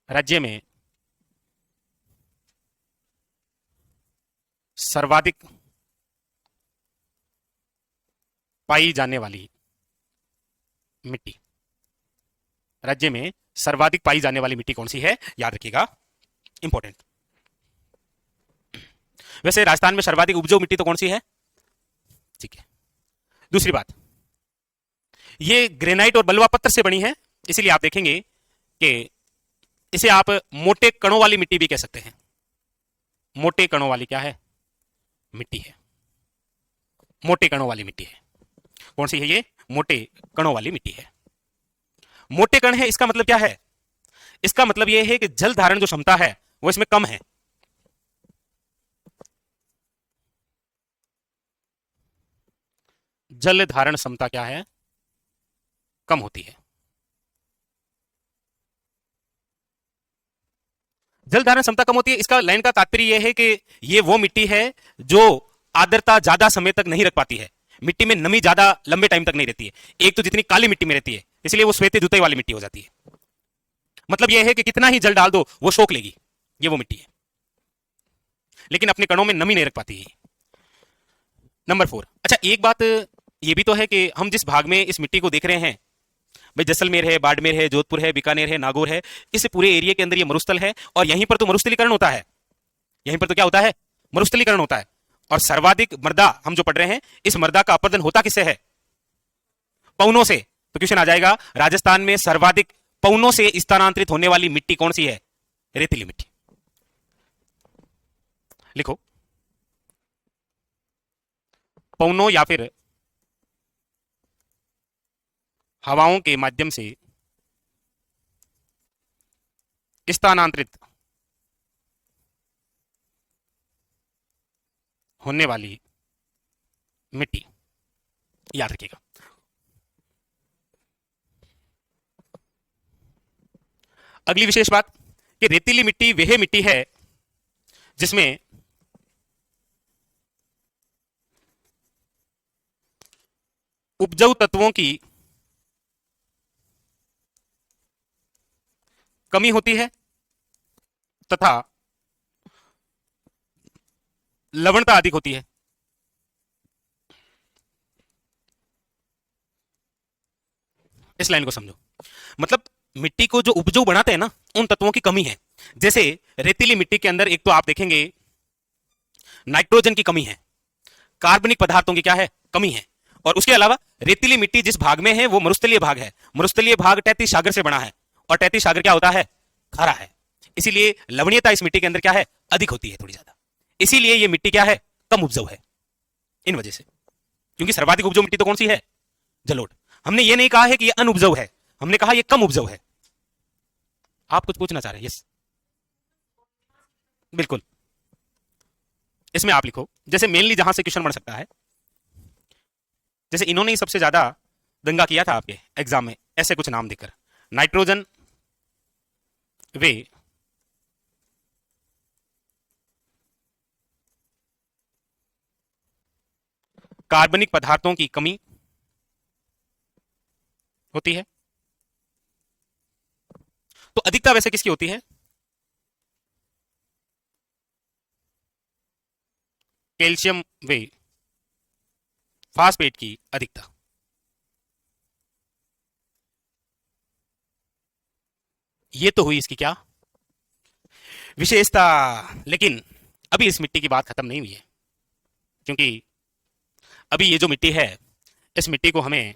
राज्य में सर्वाधिक पाई जाने वाली मिट्टी, राज्य में सर्वाधिक पाई जाने वाली मिट्टी कौन सी है? याद रखिएगा, इंपॉर्टेंट। वैसे राजस्थान में सर्वाधिक उपजाऊ मिट्टी तो कौन सी है? ठीक है। दूसरी बात, ये ग्रेनाइट और बलुआ पत्थर से बनी है, इसीलिए आप देखेंगे कि इसे आप मोटे कणों वाली मिट्टी भी कह सकते हैं। मोटे कणों वाली क्या है? मिट्टी है। मोटे कणों वाली मिट्टी है। कौन सी है ये? मोटे कणों वाली मिट्टी है। मोटे कण है, इसका मतलब क्या है? इसका मतलब यह है कि जल धारण जो क्षमता है वो इसमें कम है। जल धारण क्षमता क्या है? कम होती है। जल धारण क्षमता कम होती है, इसका लाइन का तात्पर्य यह है कि ये वो मिट्टी है जो आर्द्रता ज्यादा समय तक नहीं रख पाती है। मिट्टी में नमी ज्यादा लंबे टाइम तक नहीं रहती है। एक तो जितनी काली मिट्टी में रहती है इसलिए वो श्वेत जुताई वाली मिट्टी हो जाती है। मतलब यह है कि कितना ही जल डाल दो वो सोख लेगी, ये वो मिट्टी है, लेकिन अपने कणों में नमी नहीं रख पाती है। नंबर 4, अच्छा एक बात ये भी तो है कि हम जिस भाग में इस मिट्टी को देख रहे हैं, भाई जैसलमेर है, बाड़मेर है, जोधपुर है, बीकानेर है, नागौर है, इस पूरे एरिया के अंदर ये मरुस्थल है और यहीं पर तो मरुस्थलीकरण होता है। यहीं पर तो क्या होता है? मरुस्थलीकरण होता है। और सर्वाधिक मृदा हम जो पढ़ रहे हैं, इस मृदा का अपरदन होता किससे है? पवनों से। तो क्वेश्चन आ जाएगा, राजस्थान में सर्वाधिक पवनों से स्थानांतरित होने वाली मिट्टी कौन सी है? रेतीली मिट्टी। लिखो, पवनों या फिर हवाओं के माध्यम से स्थानांतरित होने वाली मिट्टी। याद रखिएगा। अगली विशेष बात कि रेतीली मिट्टी वह मिट्टी है जिसमें उपजाऊ तत्वों की कमी होती है तथा लवणता अधिक होती है। इस लाइन को समझो, मतलब मिट्टी को जो उपजाऊ बनाते हैं ना, उन तत्वों की कमी है। जैसे रेतीली मिट्टी के अंदर एक तो आप देखेंगे नाइट्रोजन की कमी है, कार्बनिक पदार्थों की क्या है? कमी है। और उसके अलावा रेतीली मिट्टी जिस भाग में है वो मरुस्थलीय भाग है। मरुस्थलीय भाग तैतीस सागर से बना है और तैतीस सागर क्या होता है? खारा है। इसीलिए लवणीयता इस मिट्टी के अंदर क्या है? अधिक होती है, थोड़ी ज्यादा। इसीलिए ये मिट्टी क्या है? कम उपजाऊ है, इन वजह से। क्योंकि सर्वाधिक उपजाऊ मिट्टी तो कौन सी है? जलोढ़। हमने ये नहीं कहा है कि ये अनउपजाऊ है, हमने कहा ये कम उपजाऊ है। आप कुछ पूछना चाह रहे हैं? यस, बिल्कुल। इसमें आप लिखो, जैसे मेनली जहां से क्वेश्चन बन सकता है, जैसे इन्होंने ही सबसे ज्यादा दंगा किया था आपके एग्जाम में, ऐसे कुछ नाम देकर, नाइट्रोजन वे कार्बनिक पदार्थों की कमी होती है। तो अधिकता वैसे किसकी होती है? कैल्शियम वे फास्फेट की अधिकता। ये तो हुई इसकी क्या विशेषता। लेकिन अभी इस मिट्टी की बात खत्म नहीं हुई है, क्योंकि अभी ये जो मिट्टी है, इस मिट्टी को हमें,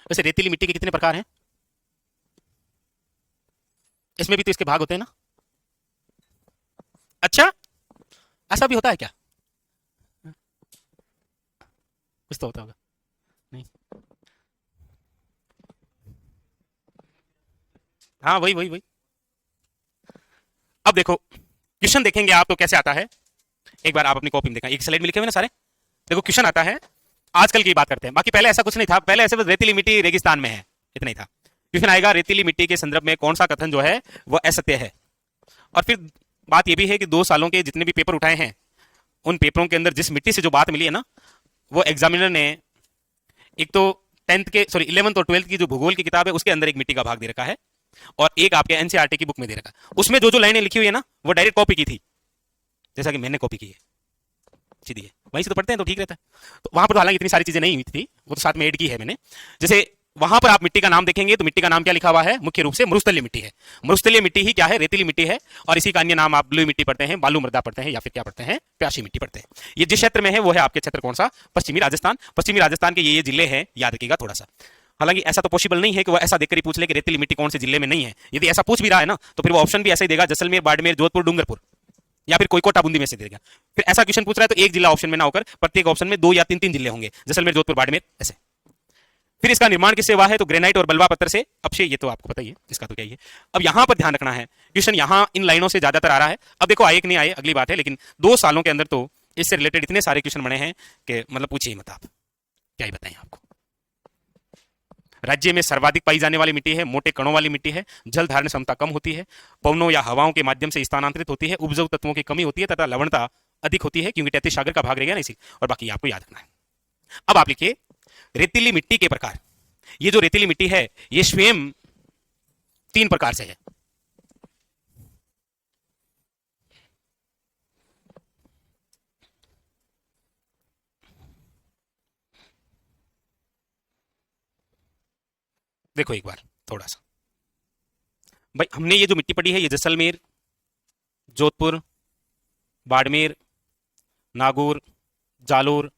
वैसे रेतीली मिट्टी के कितने प्रकार हैं? इसमें भी तो इसके भाग होते हैं ना। अच्छा, ऐसा भी होता है क्या? कुछ तो होता होगा। नहीं, हाँ वही वही वही। अब देखो क्वेश्चन देखेंगे आप तो कैसे आता है। एक बार आप अपनी कॉपी में देखा, एक स्लाइड में लिखे हुए ना सारे। देखो क्वेश्चन आता है, आजकल की बात करते हैं, बाकी पहले ऐसा कुछ नहीं था, पहले ऐसे बस रेतीली मिट्टी रेगिस्तान में है, इतना ही था। क्वेश्चन आएगा रेतीली मिट्टी के संदर्भ में कौन सा कथन जो है वो असत्य है। और फिर बात यह भी है कि 2 सालों के जितने भी पेपर उठाए हैं, उन पेपरों के अंदर जिस मिट्टी से जो बात मिली है ना, वो एग्जामिनर ने एक तो 10th के सॉरी 11th और 12th की जो भूगोल की किताब है उसके अंदर एक मिट्टी का भाग दे रखा है, और एक आपके एनसीईआरटी की बुक में दे रखा है। उसमें जो जो लाइनें लिखी हुई है ना, वो डायरेक्ट कॉपी की थी, जैसा कि मैंने कॉपी की है, सीधी है, वहीं से तो पढ़ते हैं तो ठीक रहता है। तो वहां पर तो हालांकि इतनी सारी चीजें नहीं हुई थी, वो तो साथ में ऐड की है मैंने। जैसे वहां पर आप मिट्टी का नाम देखेंगे तो मिट्टी का नाम क्या लिखा हुआ है? मुख्य रूप से मरुस्थलीय मिट्टी है। मरुस्थलीय मिट्टी ही क्या है? रेतीली मिट्टी है। और इसी का अन्य नाम आप ब्लू मिट्टी पढ़ते हैं, बालू मृदा पढ़ते हैं, या फिर क्या पढ़ते हैं? प्यासी मिट्टी पढ़ते हैं। ये जिस क्षेत्र में है वो है आपके क्षेत्र कौन सा? पश्चिमी राजस्थान। पश्चिमी राजस्थान के ये जिले हैं, याद रखिएगा थोड़ा सा। हालांकि ऐसा तो पॉसिबल नहीं है कि वो ऐसा देखकर ही पूछ ले कि रेतीली मिट्टी कौन से जिले में नहीं है। यदि ऐसा पूछ भी रहा है ना, तो फिर वो ऑप्शन भी ऐसा ही देगा, जैसलमेर, बाड़मेर, जोधपुर, डूंगरपुर, या फिर कोई कोटा बूंदी में से देगा। फिर ऐसा क्वेश्चन पूछ रहा है तो एक जिला ऑप्शन में ना होकर प्रत्येक ऑप्शन में 2 या 3 जिले होंगे, जैसलमेर, जोधपुर, बाड़मेर, ऐसे। फिर इसका निर्माण किससे हुआ है? तो ग्रेनाइट और बलवा पत्थर से। अब से ये तो आपको पता ही है, इसका तो क्या ही है। अब यहां पर ध्यान रखना है, क्वेश्चन यहां इन लाइनों से ज्यादातर आ रहा है। अब देखो आए कि नहीं आए अगली बात है, लेकिन 2 सालों के अंदर तो इससे रिलेटेड इतने सारे क्वेश्चन बने हैं कि मतलब पूछिए मत, आप क्या ही बताएं आपको। राज्य में सर्वाधिक पाई जाने वाली मिट्टी है, मोटे कणों वाली मिट्टी है, जल धारण क्षमता कम होती है, पवनों या हवाओं के माध्यम से स्थानांतरित होती है, उपजाऊ तत्वों की कमी होती है तथा लवणता अधिक होती है, क्योंकि तैतीस सागर का भाग रहेगा ना इसी। और बाकी आपको याद रखना है। अब आप लिखिए रेतीली मिट्टी के प्रकार। ये जो रेतीली मिट्टी है ये स्वयं 3 प्रकार से है। देखो एक बार थोड़ा सा भाई, हमने ये जो मिट्टी पड़ी है ये जैसलमेर, जोधपुर, बाड़मेर, नागौर, जालोर,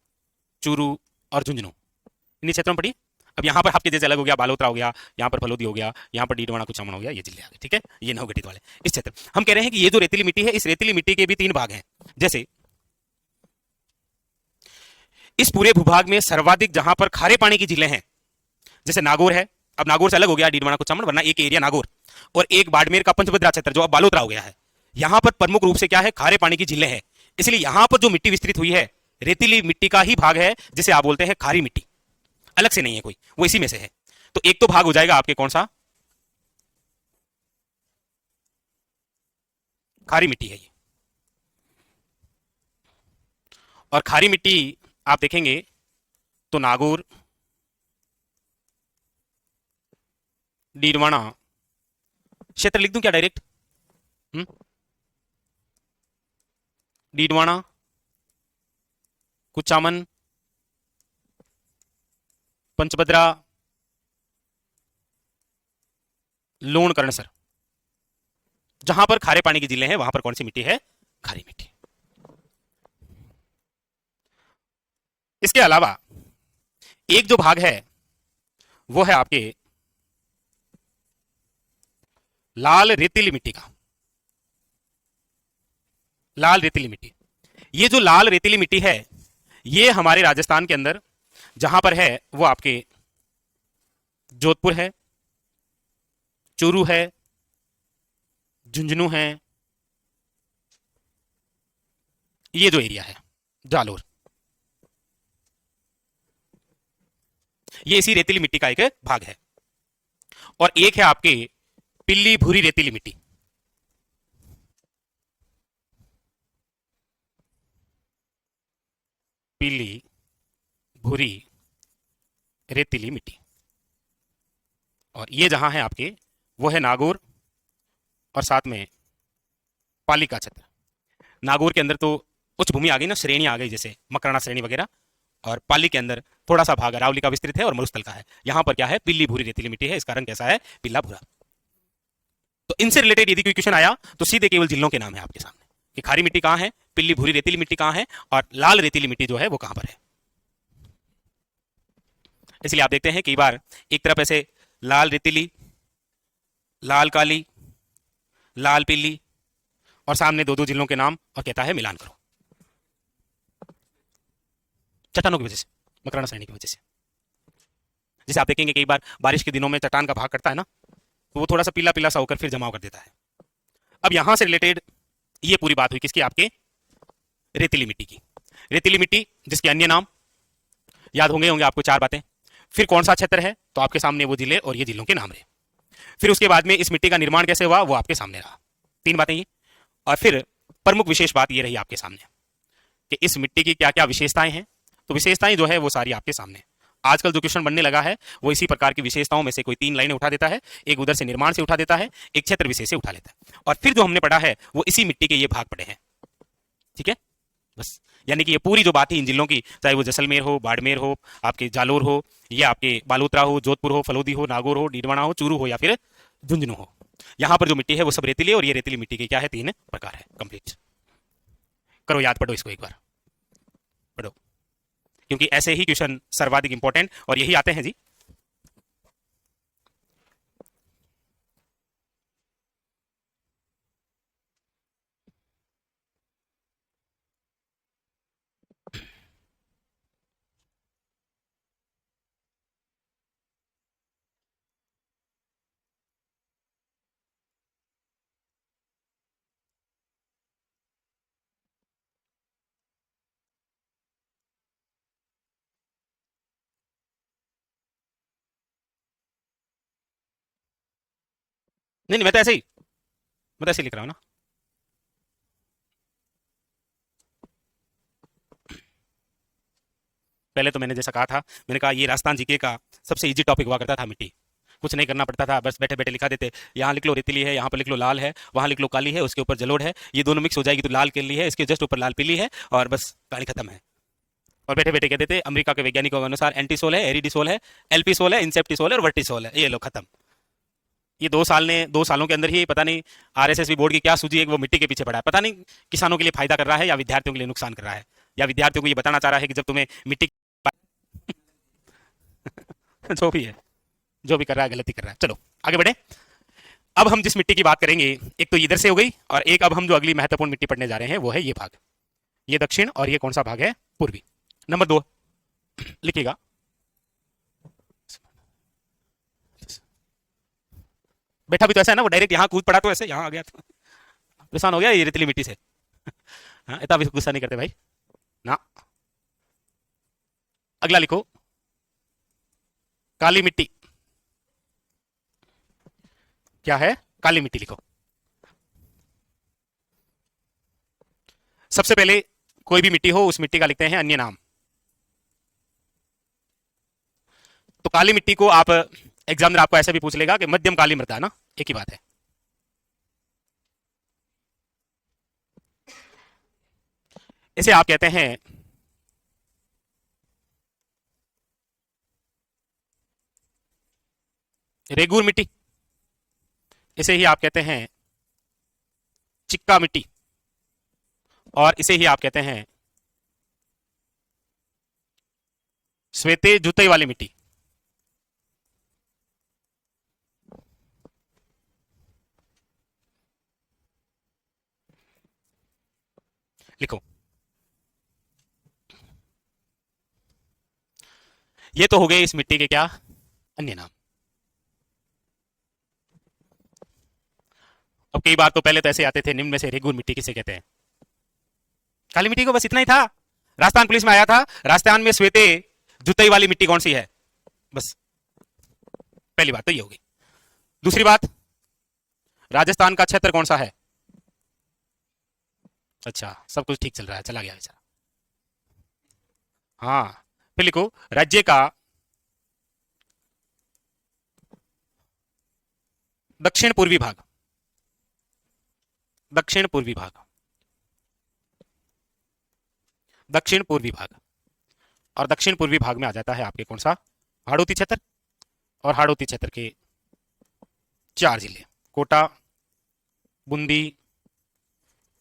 चूरू और झुंझुनू, इन्हीं क्षेत्रों में पड़ी है। अब यहाँ पर आपके जैसे अलग हो गया, बालोतरा हो गया, यहाँ पर फलोदी हो गया, यहाँ पर डीडवाना कुचामन हो गया, ये जिले आ गए, ठीक है, ये नवगठित वाले इस क्षेत्र। हम कह रहे हैं कि ये जो रेतीली मिट्टी है, इस रेतीली मिट्टी के भी 3 भाग हैं। जैसे इस पूरे भूभाग में सर्वाधिक जहां पर खारे पानी की झीलें हैं, जैसे नागौर है, अब नागौर से अलग हो गया डीडवाना कुचामन, वरना एक एरिया नागौर, और एक बाड़मेर का पंचभद्रा क्षेत्र जो अब बालोतरा हो गया है। यहां पर प्रमुख रूप से क्या है? खारे पानी की झीलें हैं। इसलिए यहां पर जो मिट्टी विस्तृत हुई है रेतीली मिट्टी का ही भाग है, जिसे आप बोलते हैं खारी मिट्टी, अलग से नहीं है कोई, वो इसी में से है। तो एक तो भाग हो जाएगा आपके कौन सा? खारी मिट्टी है ये। और खारी मिट्टी आप देखेंगे तो नागौर, डीडवाना क्षेत्र लिख दूं क्या डायरेक्ट? डीडवाना, कुचामन, पंचभद्रा, लोणकरणसर, जहां पर खारे पानी की झीलें हैं वहां पर कौन सी मिट्टी है? खारी मिट्टी। इसके अलावा एक जो भाग है वो है आपके लाल रेतीली मिट्टी का। लाल रेतीली मिट्टी, ये जो लाल रेतीली मिट्टी है ये हमारे राजस्थान के अंदर जहां पर है वो आपके जोधपुर है, चूरू है, झुंझुनू है, ये जो एरिया है जालोर, ये इसी रेतीली मिट्टी का एक भाग है। और एक है आपके पिल्ली भूरी रेतीली मिट्टी। पीली भूरी रेतीली मिट्टी। और ये जहां है आपके, वो है नागौर और साथ में पाली का क्षेत्र। नागौर के अंदर तो उच्च भूमि आ गई ना, श्रेणी आ गई, जैसे मकराना श्रेणी वगैरह। और पाली के अंदर थोड़ा सा भाग अरावली का विस्तृत है और मरुस्थल का है। यहां पर क्या है, पीली भूरी रेतीली मिट्टी है। इसका रंग कैसा है, पीला भूरा। तो इनसे रिलेटेड यदि कोई क्वेश्चन आया तो सीधे केवल जिलों के नाम है आपके सामने कि खारी मिट्टी कहां है, पिल्ली भूरी रेतीली मिट्टी कहां है, और लाल रेतीली मिट्टी जो है वो कहां पर है। इसलिए आप देखते हैं कई बार एक तरफ ऐसे लाल रेतीली, लाल काली, लाल पीली, और सामने दो दो जिलों के नाम, और कहता है मिलान करो। चट्टानों की वजह से, मकराना श्रेणी की वजह से। जैसे आप देखेंगे कई बार बारिश के दिनों में चट्टान का भाग कटता है ना, तो वो थोड़ा सा पीला पीला सा होकर फिर जमाव कर देता है। अब यहां से रिलेटेड ये पूरी बात हुई किसकी, आपके रेतीली मिट्टी की। रेतीली मिट्टी जिसके अन्य नाम याद होंगे आपको, चार बातें। फिर कौन सा क्षेत्र है, तो आपके सामने वो जिले और ये जिलों के नाम रहे। फिर उसके बाद में इस मिट्टी का निर्माण कैसे हुआ, वो आपके सामने रहा। तीन बातें ये। और फिर प्रमुख विशेष बात ये रही आपके सामने कि इस मिट्टी की क्या क्या विशेषताएं हैं। तो विशेषताएं जो है वो सारी आपके सामने। आजकल जो क्वेश्चन बनने लगा है वो इसी प्रकार की विशेषताओं में से कोई तीन लाइनें उठा देता है, एक उधर से निर्माण से उठा देता है, एक क्षेत्र विशेष से उठा लेता है, और फिर जो हमने पढ़ा है वो इसी मिट्टी के ये भाग पड़े हैं। ठीक है, बस। यानी कि ये पूरी जो बात है इन जिलों की, चाहे वो जैसलमेर हो, बाड़मेर हो, आपके जालोर हो, या आपके बालोतरा हो, जोधपुर हो, फलोदी हो, नागौर हो, डीडवाना हो, चूरू हो, या फिर झुंझुनू हो, यहां पर जो मिट्टी है वो सब रेतीली है। और ये रेतीली मिट्टी के क्या है, तीन प्रकार है। कंप्लीट करो, याद पढ़ो इसको एक बार, पढ़ो, क्योंकि ऐसे ही क्वेश्चन सर्वाधिक इंपॉर्टेंट और यही आते हैं जी। नहीं नहीं, मैं तो ऐसे ही, मैं तो ऐसे ही लिख रहा हूं ना। पहले तो मैंने जैसा कहा था, मैंने कहा ये राजस्थान जीके का सबसे इजी टॉपिक हुआ करता था मिट्टी। कुछ नहीं करना पड़ता था, बस बैठे बैठे लिखा देते, यहाँ लिख लो रेतीली है, यहाँ पर लिख लो लाल है, वहां लिख लो काली है, उसके ऊपर जलोढ़ है, ये दोनों मिक्स हो जाएगी तो लाल केली है, इसके जस्ट ऊपर लाल पीली है, और बस कहानी खत्म है। और बैठे बैठे कहते थे अमेरिका के वैज्ञानिकों के अनुसार एंटीसोल है, एरिडिसोल है, एलपीसोल है, इंसेप्टिसोल है और वर्टिसोल है। ये लो खत्म। ये 2 सालों के अंदर ही पता नहीं आरएसएस बोर्ड की क्या सूझी है, वो मिट्टी के पीछे पड़ा है। पता नहीं किसानों के लिए फायदा कर रहा है या विद्यार्थियों के लिए नुकसान कर रहा है, या विद्यार्थियों को ये बताना चाह रहा है कि जब तुम्हें मिट्टी जो भी है, जो भी कर रहा है गलती कर रहा है। चलो आगे बढ़े। अब हम जिस मिट्टी की बात करेंगे, एक तो इधर से हो गई, और एक अब हम जो अगली महत्वपूर्ण मिट्टी पढ़ने जा रहे हैं वो है ये भाग। ये दक्षिण और ये कौन सा भाग है, पूर्वी। नंबर 2 लिखिएगा, बैठा भी तो ऐसा है ना, वो डायरेक्ट यहाँ कूद पड़ा तो ऐसे यहाँ आ गया तो परेशान हो गया ये रेतीली मिट्टी से। हाँ, इतना भी गुस्सा नहीं करते भाई ना। अगला लिखो, काली मिट्टी। क्या है, काली मिट्टी लिखो। सबसे पहले कोई भी मिट्टी हो उस मिट्टी का लिखते हैं अन्य नाम। तो काली मिट्टी को आप, एग्जामिनर आपको ऐसे भी पूछ लेगा कि मध्यम काली मृदा, ना एक ही बात है। इसे आप कहते हैं रेगूर मिट्टी, इसे ही आप कहते हैं चिक्का मिट्टी, और इसे ही आप कहते हैं श्वेते जुतई वाली मिट्टी। लिखो, ये तो हो गए इस मिट्टी के क्या अन्य नाम। अब कई बार तो पहले तो ऐसे आते थे, निम्न में से रेगूर मिट्टी किसे कहते हैं। काली मिट्टी को बस इतना ही था। राजस्थान पुलिस में आया था, राजस्थान में श्वेते जुतई वाली मिट्टी कौन सी है, बस पहली बात तो ये होगी। दूसरी बात, राजस्थान का क्षेत्र कौन सा है? अच्छा, सब कुछ ठीक चल रहा है, चला गया बेचारा। हाँ, फिर लिखो राज्य का दक्षिण पूर्वी भाग। दक्षिण पूर्वी भाग, दक्षिण पूर्वी भाग। और दक्षिण पूर्वी भाग में आ जाता है आपके कौन सा? हाड़ौती क्षेत्र। और हाड़ौती क्षेत्र के 4 जिले, कोटा, बूंदी,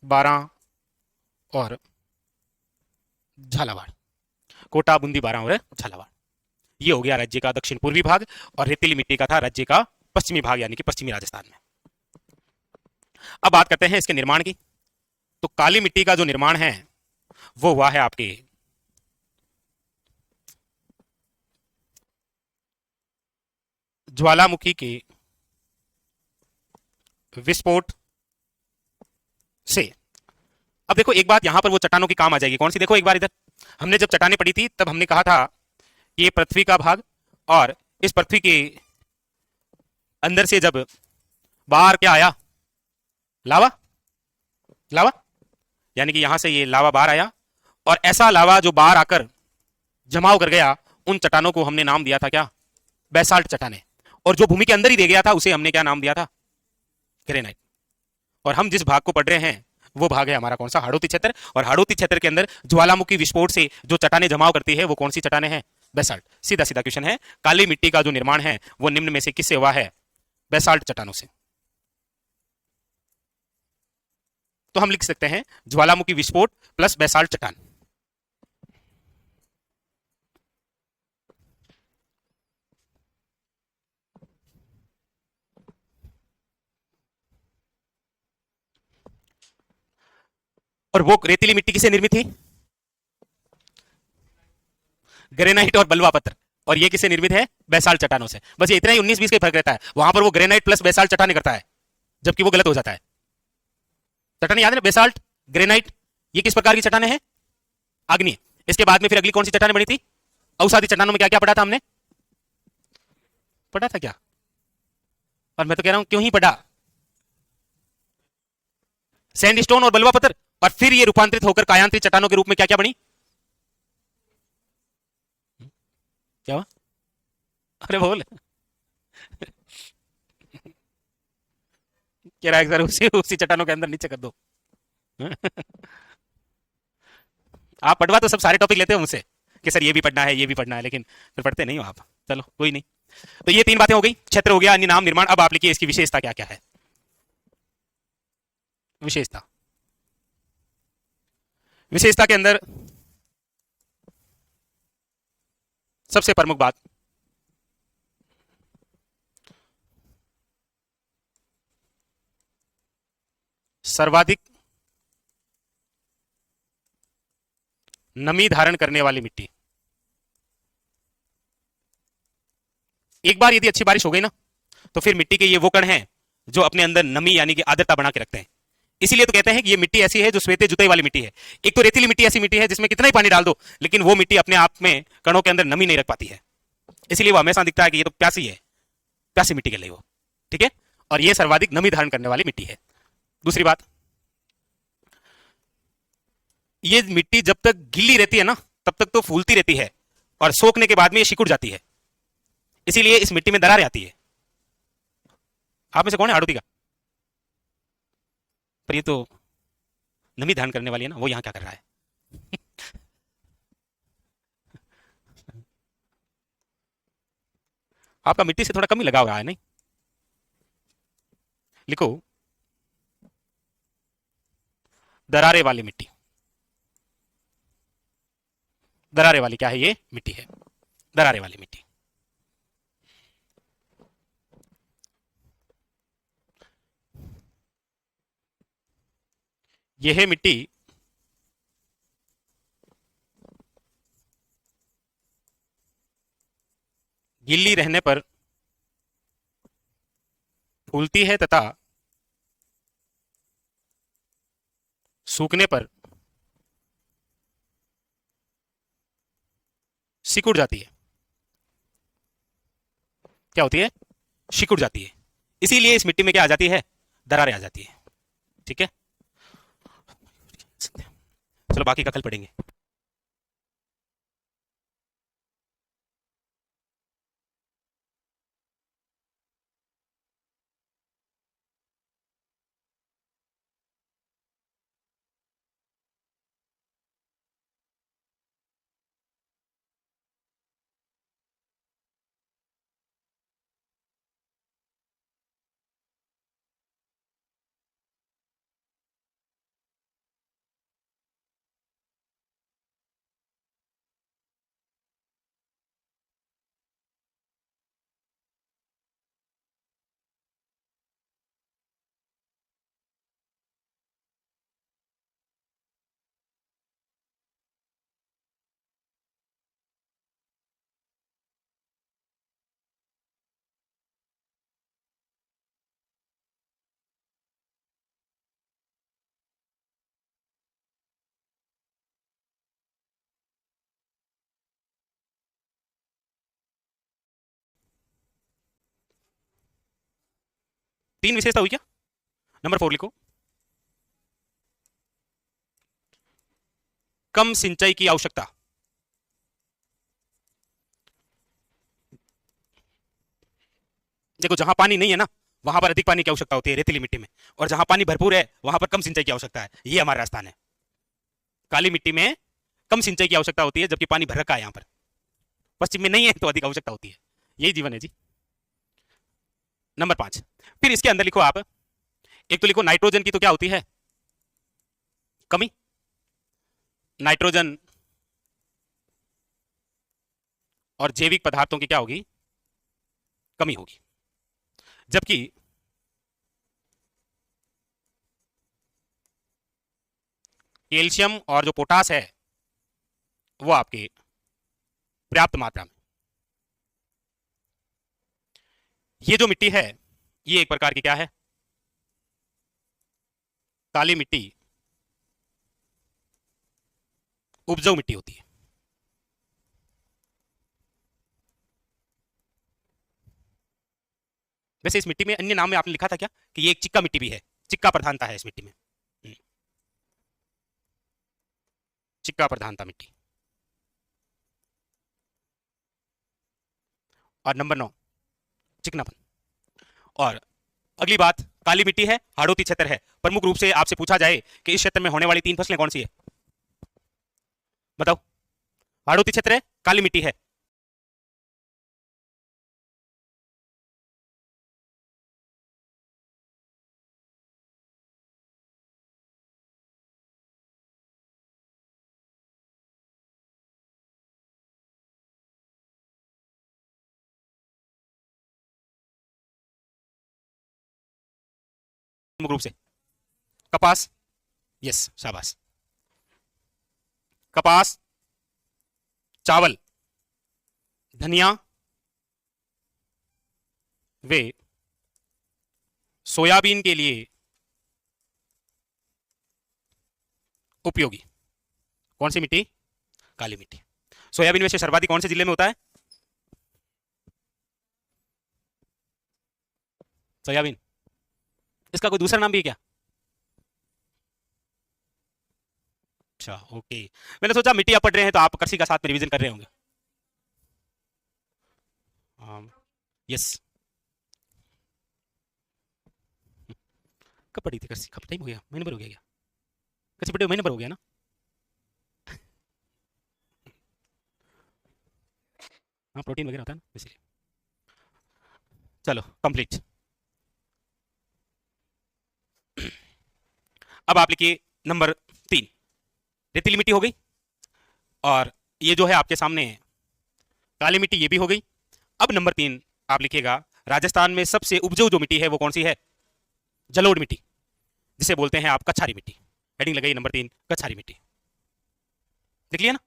बारां और झालावाड़। कोटा, बूंदी, बारां और झालावाड़, ये हो गया राज्य का दक्षिण पूर्वी भाग। और रेतीली मिट्टी का था राज्य का पश्चिमी भाग, यानी कि पश्चिमी राजस्थान में। अब बात करते हैं इसके निर्माण की। तो काली मिट्टी का जो निर्माण है वो हुआ है आपके ज्वालामुखी के विस्फोट से। अब देखो एक बात, यहां पर वो चट्टानों की काम आ जाएगी। कौन सी? देखो एक बार इधर, हमने जब चट्टानें पढ़ी थी तब हमने कहा था कि ये पृथ्वी का भाग, और इस पृथ्वी के अंदर से जब बाहर क्या आया? लावा। लावा, यानी कि यहां से ये लावा बाहर आया, और ऐसा लावा जो बाहर आकर जमाव कर गया, उन चट्टानों को हमने नाम दिया था क्या? बेसाल्ट चट्टाने। और जो भूमि के अंदर ही दे गया था उसे हमने क्या नाम दिया था? ग्रेनाइट। और हम जिस भाग को पढ़ रहे हैं वो भाग है हमारा कौन सा? हाड़ौती क्षेत्र। और हाड़ौती क्षेत्र के अंदर ज्वालामुखी विस्फोट से जो चट्टाने जमाव करती है वो कौन सी चट्टाने हैं? बेसाल्ट। सीधा सीधा क्वेश्चन है, काली मिट्टी का जो निर्माण है वो निम्न में से किससे हुआ है? बेसाल्ट चट्टानों से। तो हम लिख सकते हैं ज्वालामुखी विस्फोट प्लस बेसाल्ट चट्टान। और वो रेतीली मिट्टी किसे निर्मित थी? ग्रेनाइट और बलुआ पत्थर। और ये किससे निर्मित है? बेसाल्ट चट्टानों से। बस ये इतना ही 19-20 का फर्क रहता है। वहां पर वो ग्रेनाइट प्लस बेसाल्ट चट्टाने करता है, जबकि वो गलत हो जाता है। चट्टाने याद है ना? बेसाल्ट, ग्रेनाइट, ये किस प्रकार की चट्टाने हैं? आग्नेय। इसके बाद में फिर अगली कौन सी चट्टाने बनी थी? अवसादी चट्टानों में क्या क्या पढ़ा था हमने? पढ़ा था क्या? और मैं तो कह रहा हूं क्यों ही पढ़ा? सैंडस्टोन और बलुआ पत्थर। और फिर ये रूपांतरित होकर कायांतरित चट्टानों के रूप में क्या क्या बनी? क्या हुआ? अरे बोल। कह रहा है सर उसी उसी चट्टानों के अंदर नीचे कर दो। आप पढ़वा तो सब सारे टॉपिक लेते हो मुझसे कि सर ये भी पढ़ना है, ये भी पढ़ना है, लेकिन फिर पढ़ते नहीं हो आप। चलो कोई नहीं। तो ये 3 बातें हो गई, क्षेत्र हो गया, अन्य नाम, निर्माण। अब आप लिखिए इसकी विशेषता क्या क्या है। विशेषता, विशेषता के अंदर सबसे प्रमुख बात, सर्वाधिक नमी धारण करने वाली मिट्टी। एक बार यदि अच्छी बारिश हो गई ना, तो फिर मिट्टी के ये वो कण हैं जो अपने अंदर नमी यानी कि आर्द्रता बना के रखते हैं। इसीलिए तो कहते हैं कि ये मिट्टी ऐसी है जो श्वेत जुताई वाली मिट्टी है। एक तो रेतीली मिट्टी ऐसी मिट्टी है जिसमें कितना ही पानी डाल दो लेकिन वो मिट्टी अपने आप में कणों के अंदर नमी नहीं रख पाती है, इसलिए वो हमेशा दिखता है कि ये तो प्यासी है, प्यासी मिट्टी के लिए वो। ठीक है, और ये सर्वाधिक नमी धारण करने वाली मिट्टी है। दूसरी बात, ये मिट्टी जब तक गीली रहती है ना तब तक तो फूलती रहती है, और सोखने के बाद में ये सिकुड़ जाती है, इसीलिए इस मिट्टी में दरारें आती है। आप में से कौन है हाड़ौती का? पर ये तो नमी धारण करने वाली है ना, वो यहां क्या कर रहा है? आपका मिट्टी से थोड़ा कम ही लगाव रहा है नहीं? लिखो दरारे वाली मिट्टी। दरारे वाली क्या है? ये मिट्टी है, दरारे वाली मिट्टी। यह मिट्टी गीली रहने पर फूलती है तथा सूखने पर सिकुड़ जाती है। क्या होती है, सिकुड़ जाती है। इसीलिए इस मिट्टी में क्या आ जाती है, दरारें आ जाती है। ठीक है, चलो बाकी का कल पढ़ेंगे। 3 विशेषता हुई क्या? नंबर 4 लिखो, कम सिंचाई की आवश्यकता। देखो जहां पानी नहीं है ना, वहां पर अधिक पानी की आवश्यकता होती है रेतीली मिट्टी में, और जहां पानी भरपूर है वहां पर कम सिंचाई की आवश्यकता है। ये हमारा राजस्थान है। काली मिट्टी में कम सिंचाई की आवश्यकता होती है, जबकि पानी भर रखा है यहाँ पर। पश्चिम में नहीं है तो अधिक आवश्यकता होती है। यही जीवन है जी। नंबर 5, फिर इसके अंदर लिखो आप, एक तो लिखो नाइट्रोजन की तो क्या होती है, कमी। नाइट्रोजन और जैविक पदार्थों की क्या होगी, कमी होगी। जबकि कैल्शियम और जो पोटास है वो आपके पर्याप्त मात्रा में। ये जो मिट्टी है ये एक प्रकार की क्या है, काली मिट्टी उपजाऊ मिट्टी होती है। वैसे इस मिट्टी में अन्य नाम में आपने लिखा था क्या कि ये एक चिक्का मिट्टी भी है, चिक्का प्रधानता है इस मिट्टी में। चिक्का प्रधानता मिट्टी। और नंबर 9, चिकनापन। और अगली बात, काली मिट्टी है, हाड़ौती क्षेत्र है। प्रमुख रूप से आपसे पूछा जाए कि इस क्षेत्र में होने वाली 3 फसलें कौन सी है, बताओ। हाड़ौती क्षेत्र है, काली मिट्टी है, प्रमुख रूप से कपास। यस, शाबाश। कपास, चावल, धनिया, वे सोयाबीन के लिए उपयोगी। कौन सी मिट्टी, काली मिट्टी। सोयाबीन में से सर्वाधिक कौन से जिले में होता है, सोयाबीन। इसका कोई दूसरा नाम भी है क्या? अच्छा, ओके। मैंने सोचा मिट्टी आप पढ़ रहे हैं तो आप कृषि का साथ में रिवीजन कर रहे होंगे। यस। कब पढ़ी थी कृषि, कब टाइम हो गया, महीने भर हो गया क्या? कृषि पढ़े महीने भर हो गया ना। हाँ, प्रोटीन वगैरह होता है ना इसलिए। चलो कंप्लीट। अब आप लिखिए नंबर 3, रेतीली मिट्टी हो गई, और ये जो है आपके सामने काली मिट्टी, ये भी हो गई। अब नंबर 3 आप लिखिएगा, राजस्थान में सबसे उपजाऊ जो मिट्टी है वो कौन सी है, जलोढ़ मिट्टी, जिसे बोलते हैं आप कछारी मिट्टी। हेडिंग लगाइए नंबर 3, कछारी मिट्टी। लिख लिया ना।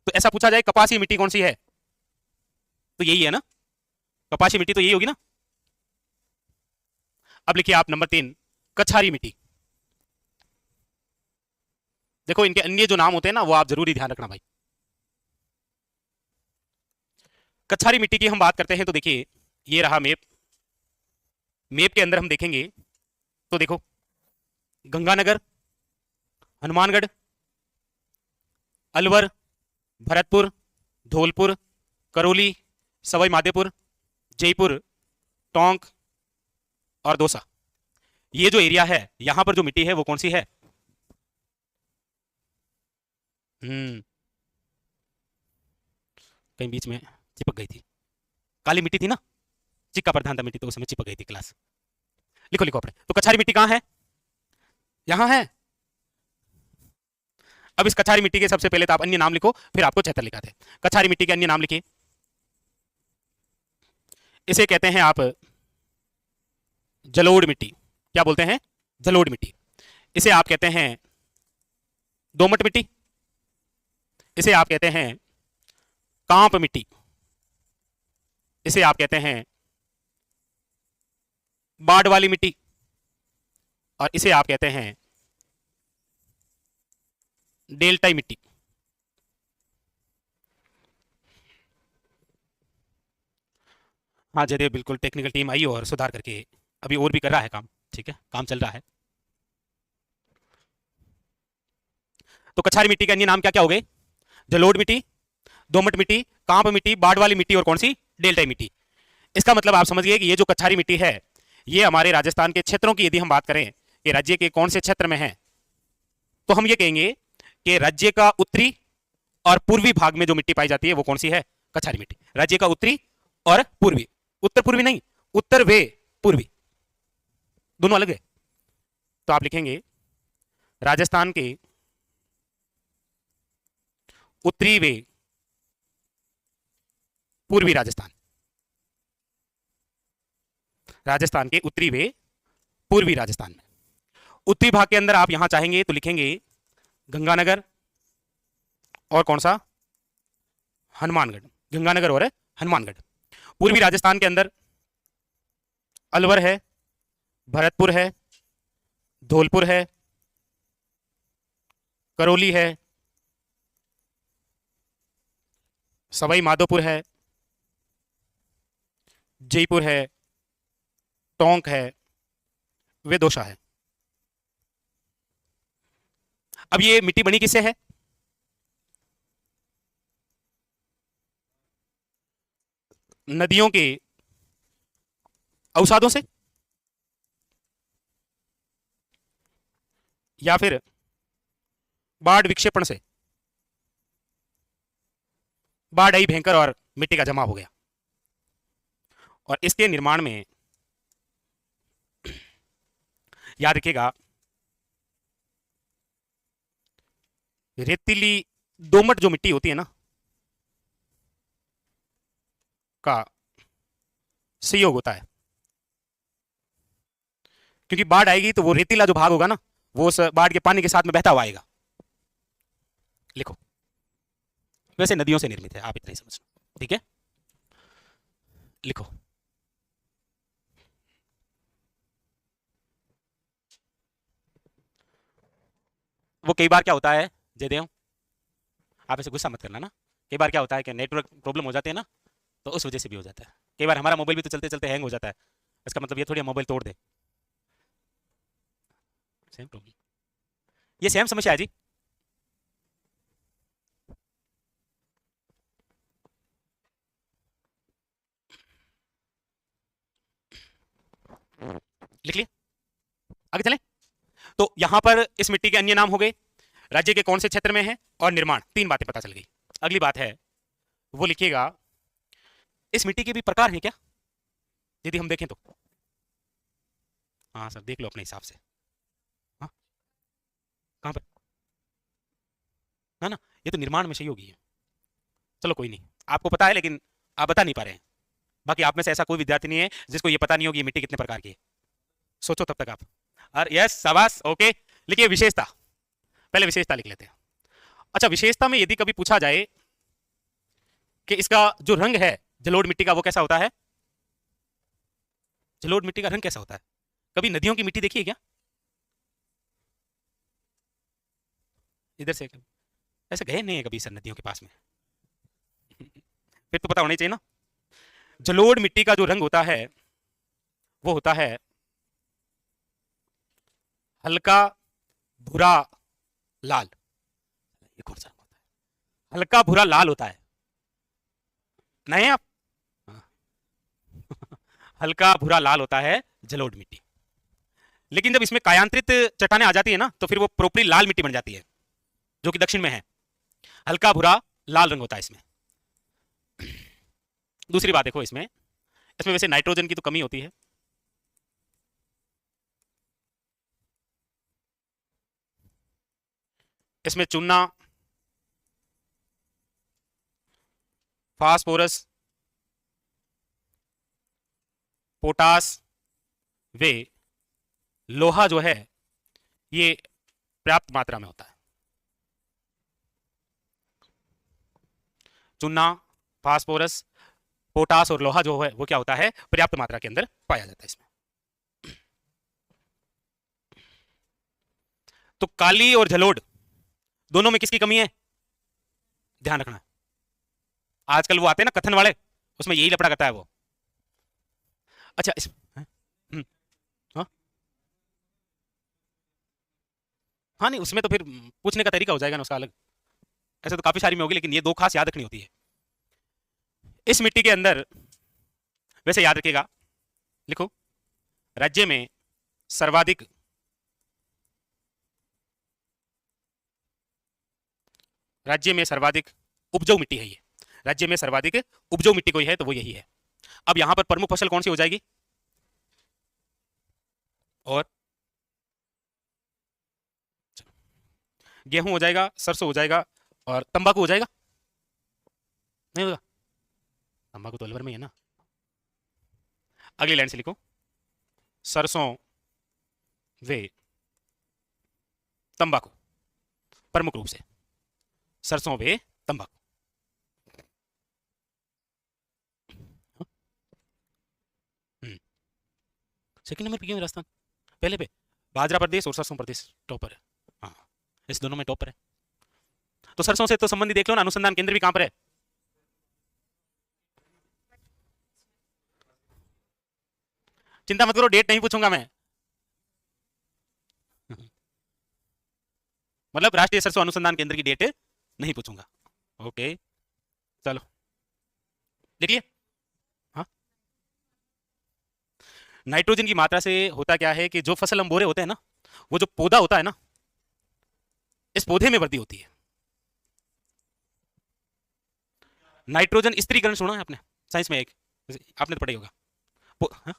तो ऐसा पूछा जाए कपासी मिट्टी कौन सी है, तो यही है ना, कपासी मिट्टी तो यही होगी ना। अब लिखिए आप नंबर 3, कछारी मिट्टी। देखो इनके अन्य जो नाम होते हैं ना वो आप जरूरी ध्यान रखना भाई। कछारी मिट्टी की हम बात करते हैं तो देखिए ये रहा मैप। मैप के अंदर हम देखेंगे तो देखो, गंगानगर, हनुमानगढ़, अलवर, भरतपुर, धौलपुर, करौली, सवाई माधोपुर, जयपुर, टोंक और दौसा। ये जो एरिया है, यहां पर जो मिट्टी है वो कौन सी है? हम्म कहीं बीच में चिपक गई थी, काली मिट्टी थी ना, चिक्का प्रधान था मिट्टी, तो उसमें चिपक गई थी क्लास। लिखो लिखो अपने, तो कछारी मिट्टी कहां है? यहां है। अब इस कछारी मिट्टी के सबसे पहले तो आप अन्य नाम लिखो, फिर आपको क्षेत्र लिखाते हैं। कछारी मिट्टी के अन्य नाम लिखिए। इसे कहते हैं आप जलोढ़ मिट्टी। क्या बोलते हैं? जलोढ़ मिट्टी। इसे आप कहते हैं दोमट मिट्टी। इसे आप कहते हैं कांप मिट्टी। इसे आप कहते हैं बाढ़ वाली मिट्टी। और इसे आप कहते हैं डेल्टाई मिट्टी। हाँ जयदेव, बिल्कुल टेक्निकल टीम आई और सुधार करके अभी और भी कर रहा है काम। ठीक है, काम चल रहा है। तो कछारी मिट्टी के अन्य नाम क्या क्या हो गए? जलोढ़ मिट्टी, दोमट मिट्टी, कांप मिट्टी, बाढ़ वाली मिट्टी और कौन सी? डेल्टाई मिट्टी। इसका मतलब आप समझ गए कि ये जो कछारी मिट्टी है, ये हमारे राजस्थान के क्षेत्रों की यदि हम बात करें कि राज्य के कौन से क्षेत्र में है, तो हम ये कहेंगे कि राज्य का उत्तरी और पूर्वी भाग में जो मिट्टी पाई जाती है वो कौन सी है? कछारी मिट्टी। राज्य का उत्तरी और पूर्वी, उत्तर पूर्वी नहीं, उत्तर वे पूर्वी, दोनों अलग है। तो आप लिखेंगे राजस्थान के उत्तरी वे पूर्वी राजस्थान। राजस्थान के उत्तरी वे पूर्वी राजस्थान में उत्तरी भाग के अंदर आप यहां चाहेंगे तो लिखेंगे गंगानगर और कौन सा? हनुमानगढ़। गंगानगर और हनुमानगढ़। पूर्वी राजस्थान के अंदर अलवर है, भरतपुर है, धौलपुर है, करौली है, सवाई माधोपुर है, जयपुर है, टोंक है, वे दौसा है। अब ये मिट्टी बनी किससे है? नदियों के अवसादों से, या फिर बाढ़ विक्षेपण से। बाढ़ आई भयंकर और मिट्टी का जमा हो गया, और इसके निर्माण में याद रखिएगा रेतीली दोमट जो मिट्टी होती है ना, का सहयोग होता है। क्योंकि बाढ़ आएगी तो वो रेतीला जो भाग होगा ना, वो उस बाढ़ के पानी के साथ में बहता हुआ आएगा। लिखो, वैसे नदियों से निर्मित है, आप इतना ही समझना। ठीक है, लिखो। वो कई बार क्या होता है जयदेव, आप ऐसे गुस्सा मत करना ना, कई बार क्या होता है कि नेटवर्क प्रॉब्लम हो जाते हैं ना, तो उस वजह से भी हो जाता है। कई बार हमारा मोबाइल भी तो चलते चलते हैंग हो जाता है, इसका मतलब ये थोड़ी मोबाइल तोड़ दे। सेम प्रॉब्लम, ये सेम समस्या है जी। लिख लिया, आगे चलें। तो यहां पर इस मिट्टी के अन्य नाम हो गए, राज्य के कौन से क्षेत्र में है, और निर्माण। तीन बातें पता चल गई। अगली बात है वो लिखिएगा, इस मिट्टी के भी प्रकार हैं क्या, यदि हम देखें तो? हाँ सर, देख लो अपने हिसाब से। हाँ, कहाँ पर? ना ना, ये तो निर्माण में सहयोगी है। चलो कोई नहीं, आपको पता है लेकिन आप बता नहीं पा रहे हैं। बाकी आप में से ऐसा कोई विद्यार्थी नहीं है जिसको ये पता नहीं होगी ये मिट्टी कितने प्रकार की है। सोचो तब तक आप। और यस, शाबाश, ओके। लिखिए विशेषता, पहले विशेषता लिख लेते हैं। अच्छा, विशेषता में यदि कभी पूछा जाए कि इसका जो रंग है जलोढ़ मिट्टी का वो कैसा होता है, जलोढ़ मिट्टी का रंग कैसा होता है? कभी नदियों की मिट्टी देखी है क्या? इधर से ऐसे गए नहीं है कभी सर नदियों के पास में? फिर तो पता होना ही चाहिए ना। जलोढ़ मिट्टी का जो रंग होता है वो होता है हल्का भूरा लाल। ये कौन सा होता है? हल्का भूरा लाल होता है, नहीं आप? हाँ। हल्का भूरा लाल होता है जलोढ़ मिट्टी। लेकिन जब इसमें कायांतरित चट्टानें आ जाती है ना, तो फिर वो प्रोपरी लाल मिट्टी बन जाती है, जो कि दक्षिण में है। हल्का भूरा लाल रंग होता है इसमें। दूसरी बात देखो, इसमें इसमें वैसे नाइट्रोजन की तो कमी होती है। इसमें चूना, फास्फोरस, पोटास वे लोहा जो है ये पर्याप्त मात्रा में होता है। चूना, फास्फोरस, पोटास और लोहा जो है वो क्या होता है, पर्याप्त मात्रा के अंदर पाया जाता है इसमें। तो काली और जलोढ़ दोनों में किसकी कमी है, ध्यान रखना। आजकल वो आते हैं ना कथन वाले, उसमें यही लफड़ा करता है वो। अच्छा इस हाँ हाँ, नहीं उसमें तो फिर पूछने का तरीका हो जाएगा ना उसका अलग। ऐसे तो काफी सारी में होगी, लेकिन ये दो खास याद रखनी होती है। इस मिट्टी के अंदर वैसे याद रखिएगा, लिखो राज्य में सर्वाधिक उपजाऊ मिट्टी है ये। राज्य में सर्वाधिक उपजाऊ मिट्टी कोई है तो वो यही है। अब यहां पर प्रमुख फसल कौन सी हो जाएगी, और गेहूं हो जाएगा, सरसों हो जाएगा, और तंबाकू हो जाएगा, नहीं होगा? तंबाकू तो अलवर में ही है ना। अगली लाइन से लिखो, सरसों वे तंबाकू, प्रमुख रूप से सरसों वे तंबाकू। सेकंड नंबर पे क्यों है राजस्थान, पहले पे बाजरा प्रदेश और सरसों प्रदेश टॉपर है। हाँ, इस दोनों में टॉपर है। तो सरसों से तो संबंधी देख लो ना, अनुसंधान केंद्र भी कहां पर है? चिंता मत करो, डेट नहीं पूछूंगा मैं। मतलब राष्ट्रीय सरसों अनुसंधान केंद्र की डेट नहीं पूछूंगा। ओके, चलो लिख लिए। हाँ, नाइट्रोजन की मात्रा से होता क्या है कि जो फसल हम बो रहे होते हैं ना, वो जो पौधा होता है ना, इस पौधे में वृद्धि होती है। नाइट्रोजन स्त्रीकरण सुना है आपने साइंस में, एक आपने तो पढ़ा ही होगा। हाँ?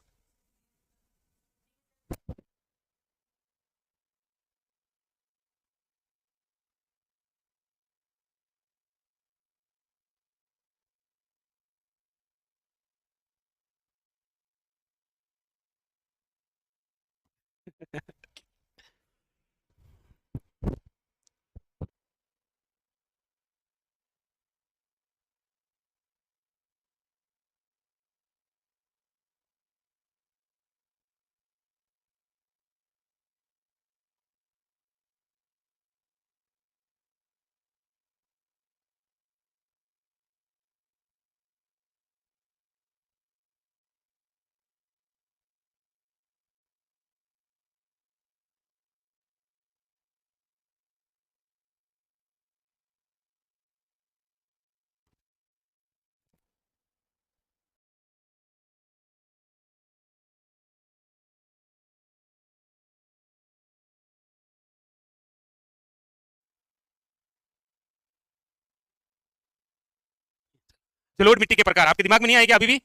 जलोढ़ मिट्टी के प्रकार आपके दिमाग में नहीं आए क्या, अभी भी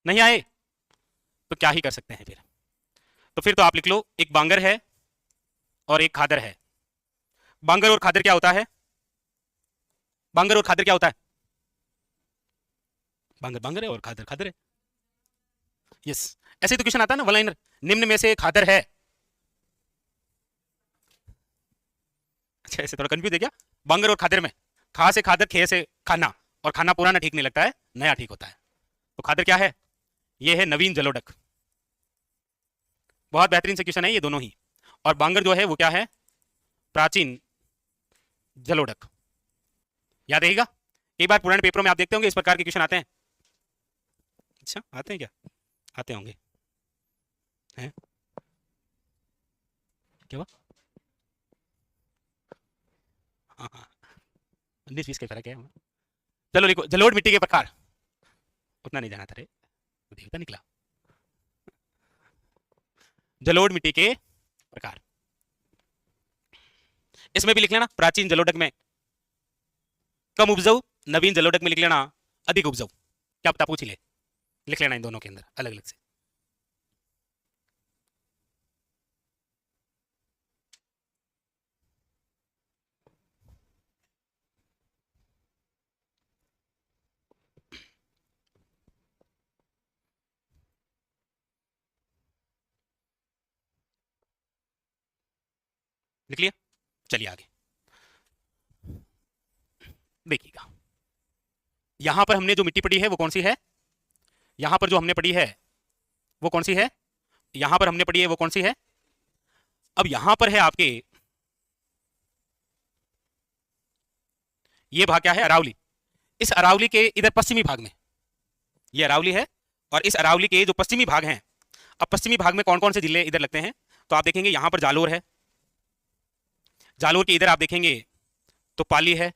नहीं आए? तो क्या ही कर सकते हैं फिर। तो फिर तो आप लिख लो, एक बांगर है और एक खादर है। बांगर और खादर क्या होता है, बांगर और खादर क्या होता है? बांगर बांगर है और खादर खादर है। यस, ऐसे ही तो क्वेश्चन आता है ना वन लाइनर, निम्न में से खादर है। अच्छा, ऐसे थोड़ा कंफ्यूज है क्या? बांगर और खादर में, खा से खादर, खे से खाना, और खाना पुराना ठीक नहीं लगता है, नया ठीक होता है। तो खादर क्या है, ये है नवीन जलोढ़। बहुत बेहतरीन से क्वेश्चन है ये दोनों ही। और बांगर जो है वो क्या है, प्राचीन जलोढ़। याद रहेगा, कई बार पुराने पेपरों में आप देखते होंगे इस प्रकार के क्वेश्चन आते हैं। अच्छा, आते हैं क्या? आते होंगे। हैं? क्या हुआ? हाँ हाँ, 19-20 का फर्क है। चलो लिखो, जलोढ़ मिट्टी के प्रकार। उतना नहीं जाना था रे, देवता निकला। जलोढ़ मिट्टी के प्रकार। इसमें भी लिख लेना, प्राचीन जलोढ़ में कम उपजाऊ, नवीन जलोढ़ में लिख लेना अधिक उपजाऊ। क्या पता पूछ ही ले, लिख लेना इन दोनों के अंदर अलग अलग से। लिख लिया? चलिए आगे देखिएगा। यहां पर हमने जो मिट्टी पड़ी है वो कौन सी है? यहां पर जो हमने पड़ी है वो कौन सी है? यहां पर हमने पड़ी है वो कौन सी है? अब यहां पर है आपके, ये भाग क्या है? अरावली। इस अरावली के इधर पश्चिमी भाग में, ये अरावली है, और इस अरावली के जो पश्चिमी भाग हैं, अब पश्चिमी भाग में कौन कौन से जिले इधर लगते हैं? तो आप देखेंगे यहां पर जालोर है, जालोर के इधर आप देखेंगे तो पाली है,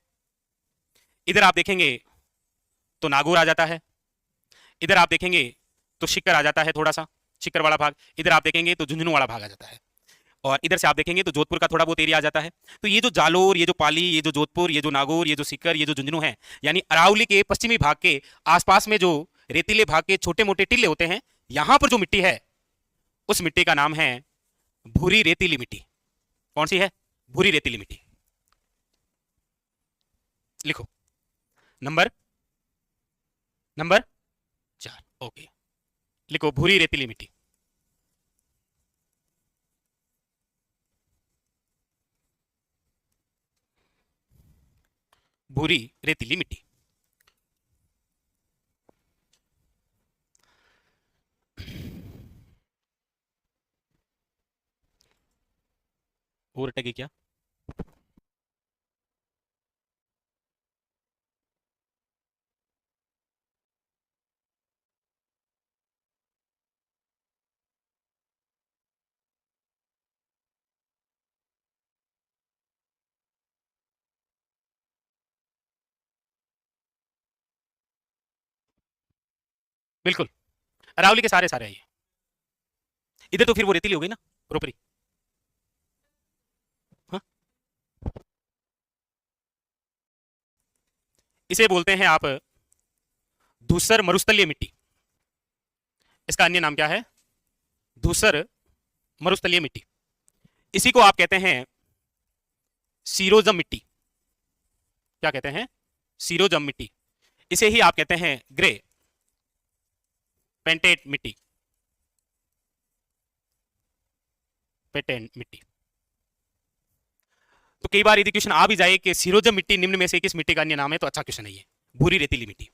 इधर आप देखेंगे तो नागौर आ जाता है, इधर आप देखेंगे तो शिक्कर आ जाता है थोड़ा सा, शिक्कर वाला भाग, इधर आप देखेंगे तो झुंझुनू वाला भाग आ जाता है, और इधर से आप देखेंगे तो जोधपुर का थोड़ा बहुत एरिया आ जाता है। तो ये जो जालोर, ये जो पाली, ये जो जोधपुर, ये जो नागौर, ये जो सीकर, ये जो झुंझुनू है, यानी अरावली के पश्चिमी भाग के आसपास में जो रेतीले भाग के छोटे मोटे टिल्ले होते हैं, यहां पर जो मिट्टी है उस मिट्टी का नाम है भूरी रेतीली मिट्टी। कौन सी है? भूरी रेतीली मिट्टी। लिखो, नंबर नंबर 4। ओके, लिखो भूरी रेतीली मिट्टी। भूरी रेतीली मिट्टी। और अटकी क्या? बिल्कुल, अरावली के सारे सारे है ये। इधर तो फिर वो रेतीली हो गई ना, प्रोपरी। हाँ, इसे बोलते हैं आप धूसर मरुस्थलीय मिट्टी। इसका अन्य नाम क्या है? धूसर मरुस्थलीय मिट्टी। इसी को आप कहते हैं सीरोजम मिट्टी। क्या कहते हैं? सीरोजम मिट्टी। इसे ही आप कहते हैं ग्रे पेंटेट मिट्टी, पेटेंट मिट्टी। तो कई बार यदि क्वेश्चन आ भी जाए कि सीरोजम मिट्टी निम्न में से किस मिट्टी का अन्य नाम है, तो अच्छा क्वेश्चन है ये, भूरी रेतीली मिट्टी।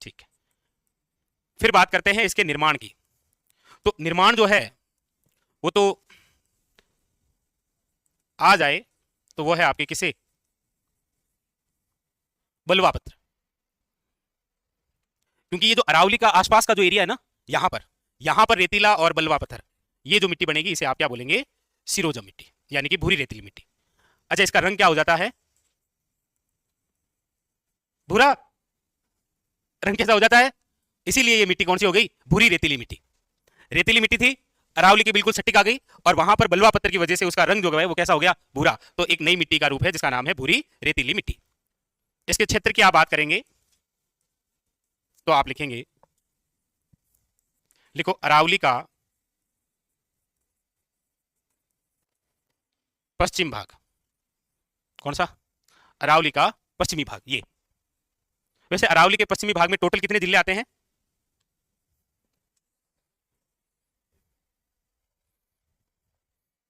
ठीक है, फिर बात करते हैं इसके निर्माण की। तो निर्माण जो है वो तो आ जाए तो वो है आपके किसे? बलुआ पत्र। क्योंकि ये जो अरावली का आसपास का जो एरिया है ना, यहां पर रेतीला और बलुआ पत्थर, ये जो मिट्टी बनेगी इसे आप क्या बोलेंगे? सिरोजम मिट्टी, यानी कि भूरी रेतीली मिट्टी। अच्छा, इसका रंग क्या हो जाता है? भूरा रंग कैसा हो जाता है? इसीलिए ये मिट्टी कौन सी हो गई? भूरी रेतीली मिट्टी। रेतीली मिट्टी थी, अरावली की बिल्कुल सटीक आ गई, और वहां पर बलुआ पत्थर की वजह से उसका रंग जो है वो कैसा हो गया? भूरा। तो एक नई मिट्टी का रूप है जिसका नाम है भूरी रेतीली मिट्टी। इसके क्षेत्र की आप बात करेंगे तो आप लिखेंगे, लिखो अरावली का पश्चिम भाग। कौन सा? अरावली का पश्चिमी भाग ये। वैसे अरावली के पश्चिमी भाग में टोटल कितने जिले आते हैं?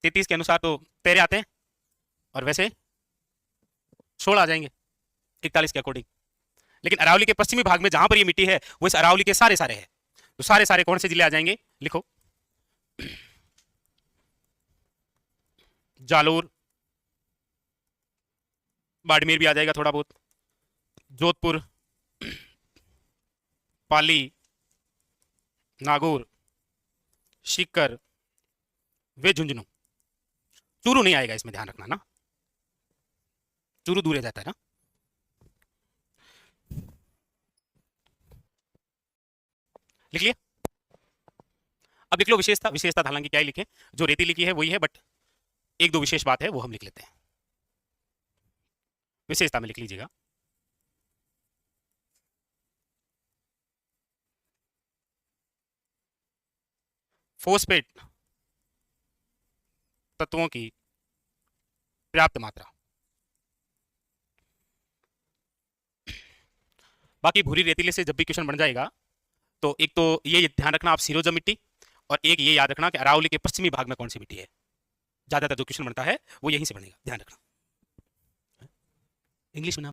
33 के अनुसार तो 13 आते हैं, और वैसे 16 आ जाएंगे 41 के अकॉर्डिंग। लेकिन अरावली के पश्चिमी भाग में जहां पर ये मिट्टी है वो इस अरावली के सारे सारे है। तो सारे सारे कौन से जिले आ जाएंगे? लिखो, जालोर, बाड़मेर भी आ जाएगा थोड़ा बहुत, जोधपुर, पाली, नागौर, सीकर, वे झुंझुनू। चूरू नहीं आएगा इसमें, ध्यान रखना ना, चूरू दूर रह जाता है ना। लिख लिया। अब लिख लो विशेषता। विशेषता हालांकि क्या ही लिखे, जो रेती लिखी है वही है, बट एक दो विशेष बात है वो हम लिख लेते हैं। विशेषता में लिख लीजिएगा, फोस्फेट तत्वों की पर्याप्त मात्रा। बाकी भूरी रेतीले से जब भी क्वेश्चन बन जाएगा तो एक तो ये ध्यान रखना आप सीरोजम मिट्टी, और एक ये याद रखना कि अरावली के पश्चिमी भाग में कौन सी मिट्टी है। ज्यादातर जो क्वेश्चन बनता है वो यहीं से बनेगा, ध्यान रखना। इंग्लिश में ना